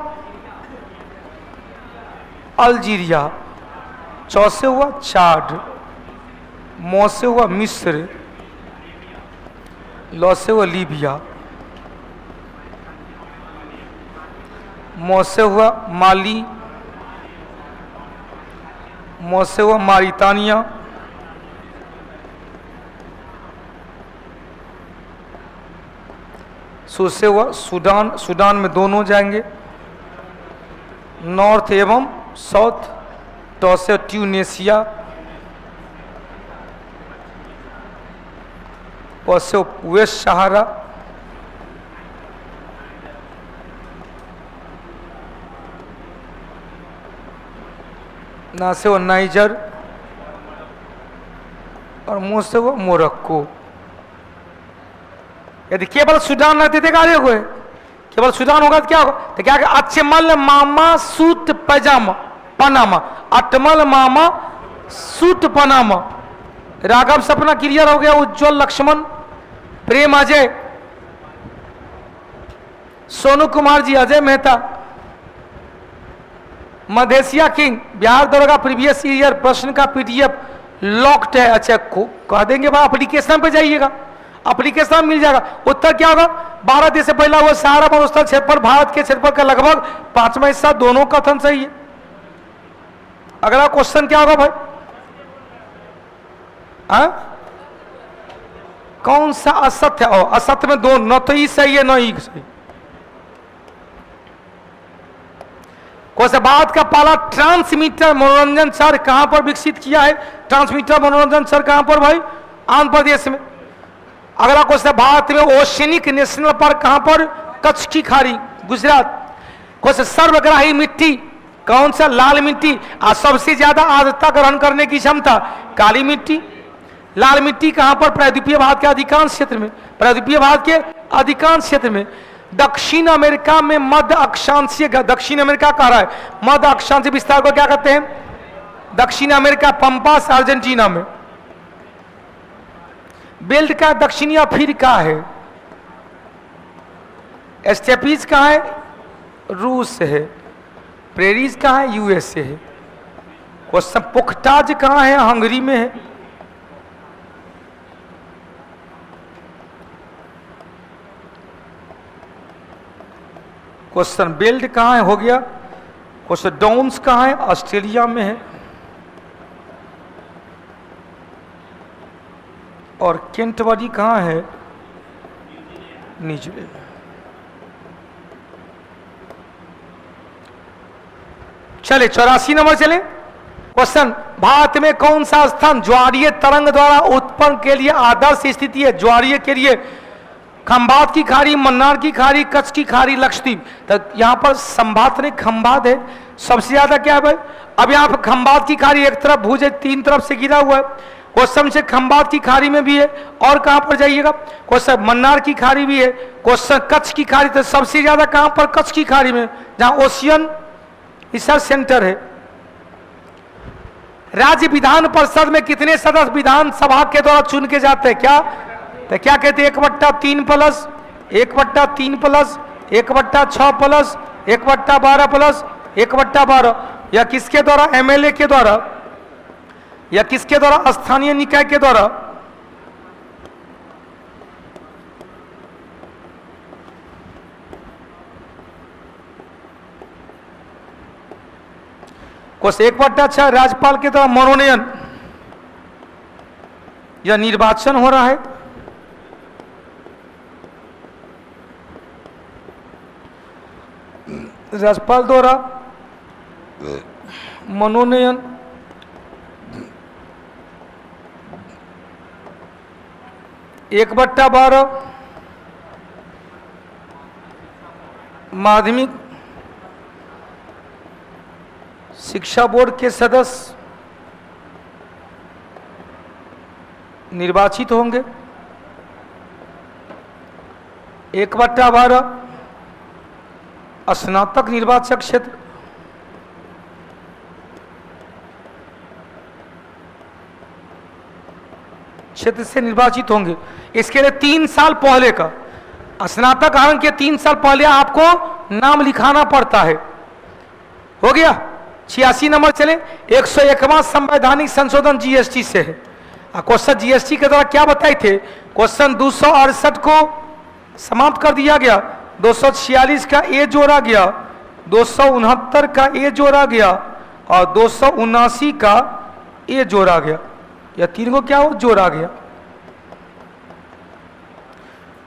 Speaker 1: अल्जीरिया, चौ से हुआ चाड, मौ से हुआ मिस्र, लौ से हुआ लीबिया, मौ से हुआ माली, मौ से हुआ मारितानिया, सू से हुआ सूडान, सूडान में दोनों जाएंगे, नॉर्थ एवं साउथ, टॉ से ट्यूनेशिया, प से वेस्ट सहारा, ना से वो नाइजर, और मुंह से वो मोरक्को। यदि केवल सूडान रहते थे गाड़ियों को, केवल सूडान होगा तो क्या होगा? तो क्या अचमल मामा सूट पैजामा पनामा, अटमल मामा सूट पनामा। राघव सपना क्लियर हो गया, उज्जवल लक्ष्मण, प्रेम अजय, सोनू कुमार जी, अजय मेहता, मधेसिया किंग, बिहार दरोगा प्रीवियस ईयर प्रश्न का पीडीएफ लॉक्ड है। अच्छा कह देंगे भाई एप्लीकेशन पे जाइएगा, एप्लीकेशन मिल जाएगा। उत्तर क्या होगा? 12 देश से पहला हुआ सहारा मरुस्थल क्षेत्रफल भारत के क्षेत्रफल का लगभग 5वां हिस्सा। दोनों कथन सही है। अगला क्वेश्चन क्या होगा भाई? कौन सा असत्य है? असत्य में दो, न तो ई सही है न ई सही। भारत का पहला ट्रांसमीटर मनोरंजन शहर कहां पर विकसित किया है? ट्रांसमीटर मनोरंजन शहर कहां पर भाई? आंध्र प्रदेश में। अगला क्वेश्चन, भारत में ओशनिक नेशनल पार्क कहां पर? कच्छ की खाड़ी, गुजरात। क्वेश्चन, सर्वग्राही मिट्टी कौन सा? लाल मिट्टी। और सबसे ज्यादा आर्द्रता ग्रहण करने की क्षमता? काली मिट्टी। लाल मिट्टी कहां पर? प्रायद्वीपीय भारत के अधिकांश क्षेत्र में, प्रायद्वीपीय भारत के अधिकांश क्षेत्र में। दक्षिण अमेरिका में मध्य अक्षांशीय, दक्षिण अमेरिका कह रहा है, मध्य अक्षांशीय विस्तार को क्या कहते हैं? दक्षिण अमेरिका, पंपास अर्जेंटीना में। बेल्ट का दक्षिणी अफ्रीका है। स्टेपीज कहाँ है? रूस से है। प्रेरीज कहाँ है? यूएस से है। क्वेश्चन पुख्ताज कहाँ है? हंगरी में है। क्वेश्चन बेल्ट कहाँ है? हो गया। क्वेश्चन डाउन्स कहाँ है? ऑस्ट्रेलिया में है। और केंटबरी कहाँ है? न्यूजीलैंड। चले 84 नंबर चले। क्वेश्चन भारत में कौन सा स्थान ज्वारीय तरंग द्वारा उत्पन्न के लिए आदर्श स्थिति है? ज्वारीय के लिए खंभात की खाड़ी, मन्नार की खाड़ी, कच्छ की खाड़ी, लक्षद्वीप। तो यहाँ पर संभात नहीं खंभात है सबसे ज्यादा। क्या है भाई? अब यहाँ पर खंभात की खाड़ी एक तरफ भूजे 3 तरफ से गिरा हुआ है। क्वेश्चन से खंभात की खाड़ी में भी है। और कहां पर जाइएगा? क्वेश्चन मन्नार की खाड़ी भी है। क्वेश्चन कच्छ की खाड़ी। तो सबसे ज्यादा कहां पर? कच्छ की खाड़ी में, जहां ओशियन रिसर्च सेंटर है। राज्य विधान परिषद में कितने सदस्य विधानसभा के द्वारा चुन के जाते हैं? क्या तो क्या कहते हैं? 1/3 प्लस 1/3 प्लस 1/6 प्लस 1/12 प्लस 1/12। या किसके द्वारा? एमएलए के द्वारा। या किसके द्वारा? स्थानीय निकाय के द्वारा। क्वेश्चन 1/6 राज्यपाल के द्वारा मनोनयन या निर्वाचन हो रहा है। राज्यपाल द्वारा मनोनयन एक 1/12 माध्यमिक शिक्षा बोर्ड के सदस्य निर्वाचित होंगे। 1/12 स्नातक निर्वाचक क्षेत्र से निर्वाचित होंगे। इसके लिए 3 साल पहले का स्नातक आरंभ के 3 साल पहले आपको नाम लिखाना पड़ता है। हो गया। 86 नंबर चले। 101वां संवैधानिक संशोधन जीएसटी से है। क्वेश्चन जीएसटी के द्वारा क्या बताए थे? क्वेश्चन 268 को समाप्त कर दिया गया, 246 का ए जोड़ा गया, 269 का ए जोड़ा गया और 279 का ए जोड़ा गया। या 3 को क्या हो? जोड़ा गया।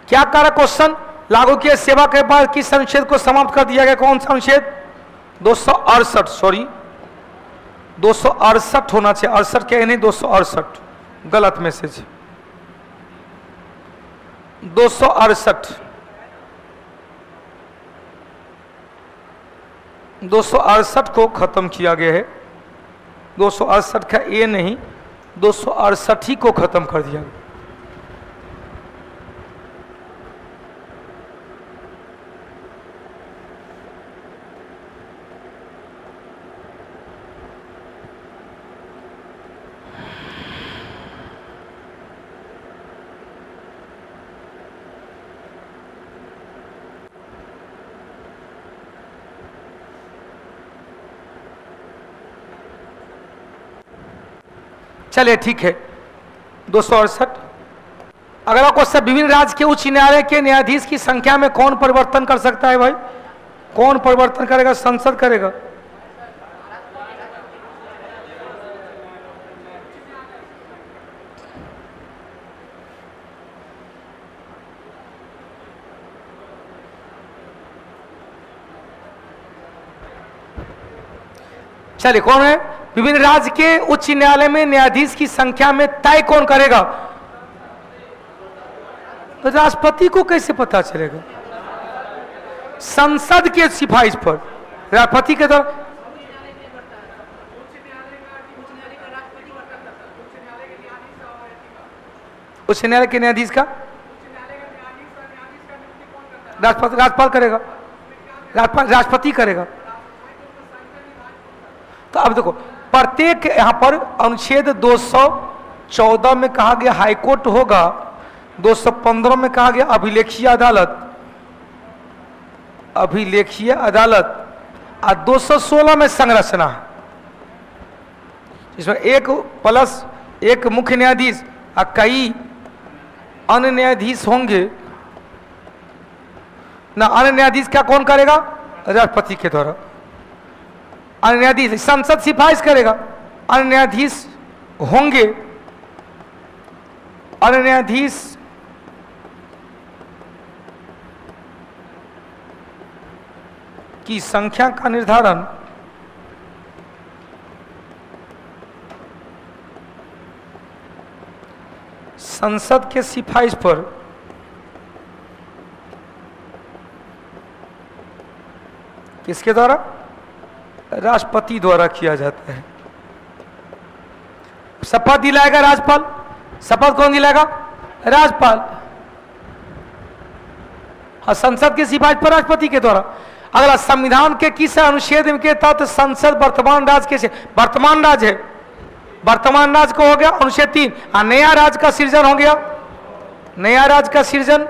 Speaker 1: क्या करा? क्वेश्चन लागू किया सेवा के बाद किस अनुच्छेद को समाप्त कर दिया गया? कौन सा अनुच्छेद? 268। सॉरी 268 होना चाहिए, 68 क्या नहीं, 268 गलत मैसेज। 268 268 को खत्म किया गया है। 268 का ए नहीं, 268 ही को खत्म कर दिया गया। चलिए ठीक है। 268 अगला क्वेश्चन, विभिन्न राज्य के उच्च न्यायालय के न्यायाधीश की संख्या में कौन परिवर्तन कर सकता है? भाई कौन परिवर्तन करेगा? संसद करेगा। चलिए कौन है? विभिन्न राज्य के उच्च न्यायालय में न्यायाधीश की संख्या में तय कौन करेगा? तो राष्ट्रपति को कैसे पता चलेगा? संसद के सिफारिश पर राष्ट्रपति के द्वारा। उच्च न्यायालय के न्यायाधीश का राज्यपाल करेगा, राष्ट्रपति करेगा। तो अब देखो प्रत्येक यहां पर अनुच्छेद 214 में कहा गया हाईकोर्ट होगा, 215 में कहा गया अभिलेखीय अदालत, अभिलेखीय अदालत और 216 में संरचना, इसमें एक प्लस एक मुख्य न्यायाधीश और कई अन्य न्यायाधीश होंगे ना। अन्य न्यायाधीश क्या कौन करेगा? राष्ट्रपति के द्वारा। अन्य न्यायाधीश संसद सिफारिश करेगा, अन्य न्यायाधीश होंगे। अन्य न्यायाधीश की संख्या का निर्धारण संसद के सिफारिश पर किसके द्वारा? राष्ट्रपति द्वारा किया जाता है। शपथ दिलाएगा राज्यपाल। शपथ कौन दिलाएगा? राज्यपाल। और संसद की सिफारिश पर राष्ट्रपति के द्वारा। अगला, संविधान के किस अनुच्छेद के तहत संसद वर्तमान राज्य के वर्तमान राज्य है? वर्तमान राज्य को हो गया अनुच्छेद 3। और नया राज्य का सृजन हो गया। नया राज्य का सृजन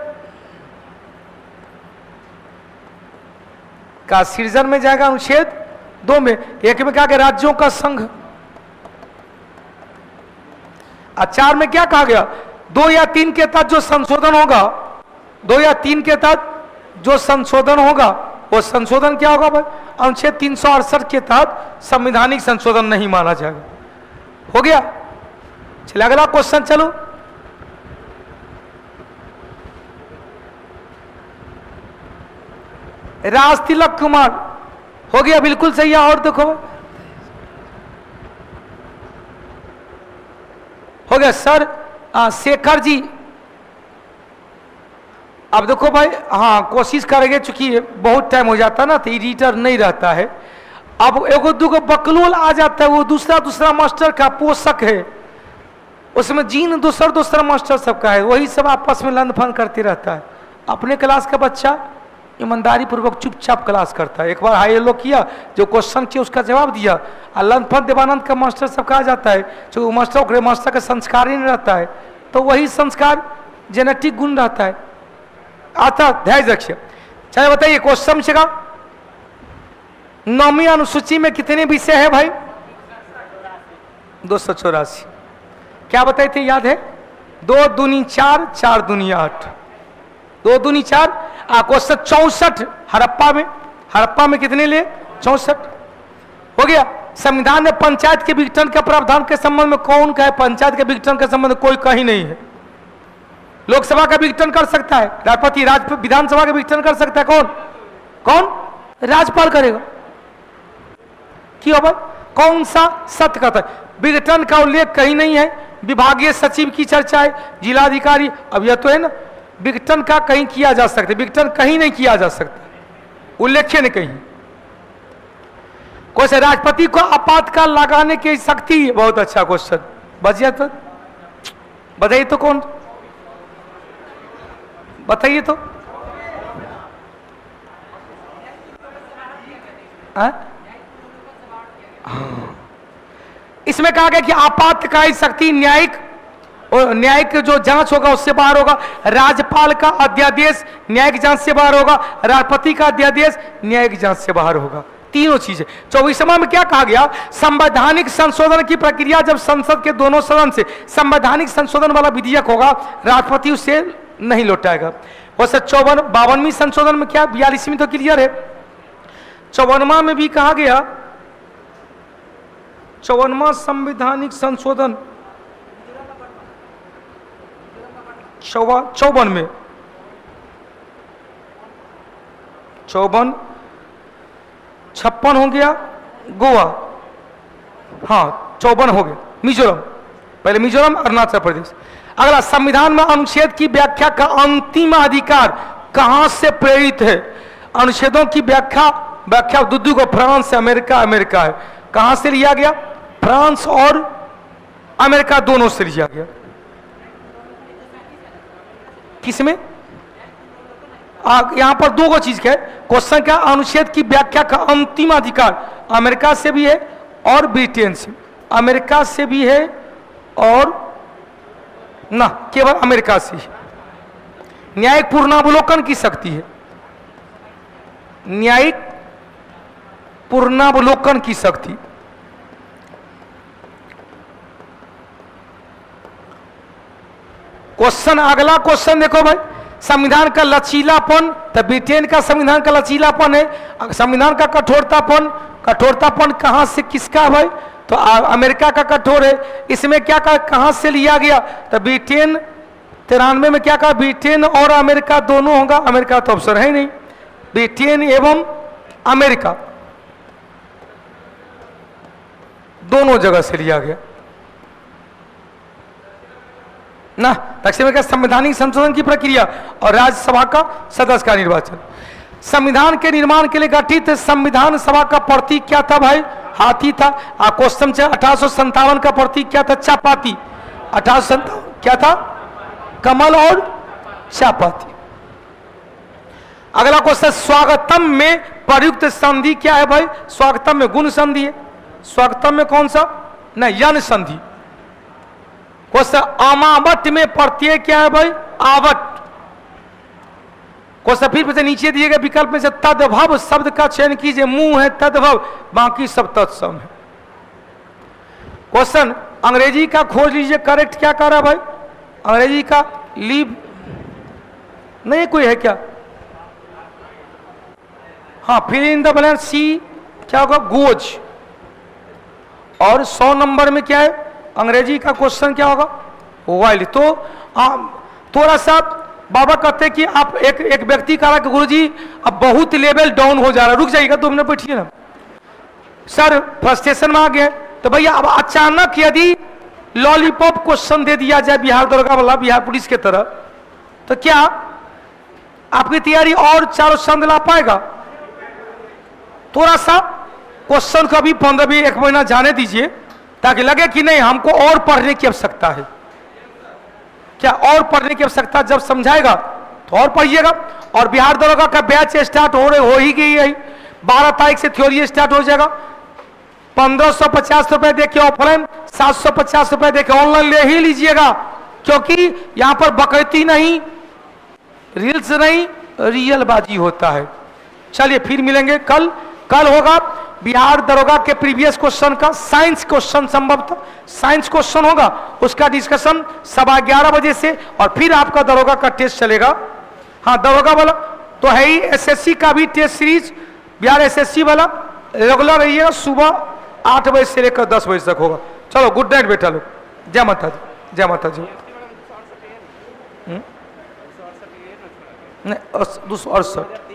Speaker 1: में जाएगा अनुच्छेद 2 में। एक में क्या? राज्यों का संघ। और 4 में क्या कहा गया? 2 या 3 के तहत जो संशोधन होगा, 2 या 3 के तहत जो संशोधन होगा, वो संशोधन क्या होगा भाई? अनुच्छेद 368 के तहत संवैधानिक संशोधन नहीं माना जाएगा। हो गया। चलिए अगला क्वेश्चन चलो। राज तिलक कुमार, हो गया, बिल्कुल सही है। और देखो, हो गया सर। शेखर जी, अब देखो भाई, हाँ कोशिश करेंगे, चूंकि बहुत टाइम हो जाता है ना तो एडिटर नहीं रहता है। अब एगो दूगो बकलोल आ जाता है, वो दूसरा मास्टर का पोषक है, उसमें जीन दूसरा मास्टर सबका है, वही सब आपस में लंद फन करते रहता है। अपने क्लास का बच्चा ईमानदारी पूर्वक चुपचाप क्लास करता है। एक बार हाई लो किया, जो क्वेश्चन किया उसका जवाब दिया। और लंद फन देवानंद का मास्टर सब कहा जाता है, जो मास्टर का संस्कार ही नहीं रहता है, तो वही संस्कार जेनेटिक गुण रहता है। आता ध्यान रखिए। चलिए बताइए क्वेश्चन का 9वीं अनुसूची में कितने विषय है भाई? 284। क्या बताए थे, याद है? 2 दूनी 4, 4 दूनी 8, 2 दूनी 4। क्वेश्चन 64 हड़प्पा में कितने लिए? 64। हो गया। संविधान में पंचायत के विघटन के प्रावधान के संबंध में कौन का है? पंचायत के विघटन के संबंध में कोई कहीं नहीं है। लोकसभा का विघटन कर सकता है राष्ट्रपति, विधानसभा का विघटन कर सकता है कौन? राज्यपाल करेगा। क्यों भाई? कौन सा सत्य कहता है? विघटन का उल्लेख कहीं नहीं है। विभागीय सचिव की चर्चा है, जिलाधिकारी, अब यह तो है ना, विघटन का कहीं किया जा सकता है, विघटन कहीं नहीं किया जा सकता, उल्लेख नहीं कहीं। क्वेश्चन, राष्ट्रपति को आपातकाल लगाने की शक्ति। बहुत अच्छा क्वेश्चन, बचिया तो बताइए तो कौन? बताइए तो। इसमें कहा गया कि आपातकालीन शक्ति न्यायिक जो जांच होगा उससे बाहर होगा। राज्यपाल का अध्यादेश न्यायिक जांच से बाहर होगा। राष्ट्रपति का अध्यादेश न्यायिक जांच से बाहर होगा। तीनों चीजें। 24वां में क्या कहा गया? संवैधानिक संशोधन की प्रक्रिया जब संसद के दोनों सदन से संवैधानिक संशोधन वाला विधेयक होगा, राष्ट्रपति उसे नहीं लौटाएगा। वैसे 52वीं संशोधन में क्या? 42वीं तो क्लियर है। 54वां में भी कहा गया, 54वां संवैधानिक संशोधन 54 में 54, 56 हो गया गोवा, हाँ 54 हो गया मिजोरम, पहले मिजोरम अरुणाचल प्रदेश। अगला, संविधान में अनुच्छेद की व्याख्या का अंतिम अधिकार कहां से प्रेरित है? अनुच्छेदों की व्याख्या दुद्दू को फ्रांस से अमेरिका है। कहां से लिया गया? फ्रांस और अमेरिका दोनों से लिया गया। किसमें? यहां पर दो चीज क्या है क्वेश्चन का? अनुच्छेद की व्याख्या का अंतिम अधिकार अमेरिका से भी है और ब्रिटेन से। अमेरिका से भी है और ना केवल अमेरिका से ही। न्यायिक पूर्णावलोकन की शक्ति है। न्यायिक पूर्णावलोकन की शक्ति। क्वेश्चन, अगला क्वेश्चन देखो भाई, संविधान का लचीलापन, तो ब्रिटेन का संविधान का लचीलापन है। संविधान का कठोरतापन, कठोरतापन कहां से किसका है भाई? तो अमेरिका का कठोर है। इसमें क्या कहा, कहां से लिया गया? तो ब्रिटेन 93 में क्या कहा, ब्रिटेन और अमेरिका दोनों होगा। अमेरिका तो अवसर है ही नहीं, ब्रिटेन एवं अमेरिका दोनों जगह से लिया गया ना। दक्षिण में क्या, संवैधानिक संशोधन की प्रक्रिया और राज्यसभा का सदस्य का निर्वाचन। संविधान के निर्माण के लिए गठित संविधान सभा का प्रतीक क्या था भाई? हाथी था। क्वेश्चन 1857 का प्रतीक क्या था? चापाती। 1857 क्या था? कमल और चापाती। अगला क्वेश्चन, स्वागतम में प्रयुक्त संधि क्या है भाई? स्वागतम में गुण संधि है। स्वागतम में कौन सा? नहीं, यन संधि। क्वेश्चन, अमावट में प्रत्यय क्या है भाई? आवट। क्वेश्चन फिर से नीचे दिए गए विकल्प में से तद्भव शब्द का चयन कीजिए। मुंह है तद्भव, बाकी सब तत्सम है। क्वेश्चन, अंग्रेजी का खोज लीजिए, करेक्ट क्या कह रहा है भाई? अंग्रेजी का लीव नहीं कोई है क्या? हाँ, फिल इन द ब्लैंक सी क्या होगा? गोज। और 100 नंबर में क्या है? अंग्रेजी का क्वेश्चन क्या होगा? वाइल्ड। तो थोड़ा सा बाबा कहते हैं कि आप एक व्यक्ति कह रहा कि गुरुजी अब बहुत लेवल डाउन हो जा रहा है, रुक जाइएगा 2 मिनट बैठिए ना सर, फ्रस्ट्रेशन में आ गए। तो भैया अब अचानक यदि लॉलीपॉप क्वेश्चन दे दिया जाए बिहार दरोगा वाला, बिहार पुलिस के तरह, तो क्या आपकी तैयारी और 4 चंद ला पाएगा? थोड़ा सा क्वेश्चन का भी 15-1 महीना जाने दीजिए, ताकि लगे कि नहीं हमको और पढ़ने की आवश्यकता है। क्या और पढ़ने की आवश्यकता? जब समझाएगा तो और पढ़िएगा। और बिहार दरोगा का बैच स्टार्ट हो ही गई है। 12 तारीख से थ्योरी स्टार्ट हो जाएगा। 1550 रुपए देके ऑफलाइन, 750 रुपए देके ऑनलाइन ले ही लीजिएगा, क्योंकि यहां पर बकैती नहीं, रील्स नहीं, रियल बाजी होता है। चलिए फिर मिलेंगे कल होगा बिहार दरोगा के प्रीवियस क्वेश्चन का साइंस क्वेश्चन, संभवतः साइंस क्वेश्चन होगा, उसका डिस्कशन 11:15 बजे से। और फिर आपका दरोगा का टेस्ट चलेगा। हाँ, दरोगा वाला तो है ही। एसएससी का भी टेस्ट सीरीज बिहार एसएससी वाला रेगुलर रहिएगा, सुबह 8 बजे से लेकर 10 बजे तक होगा। चलो गुड नाइट बेटा लोग, जय माता दी, जय माता जी। नहीं, 268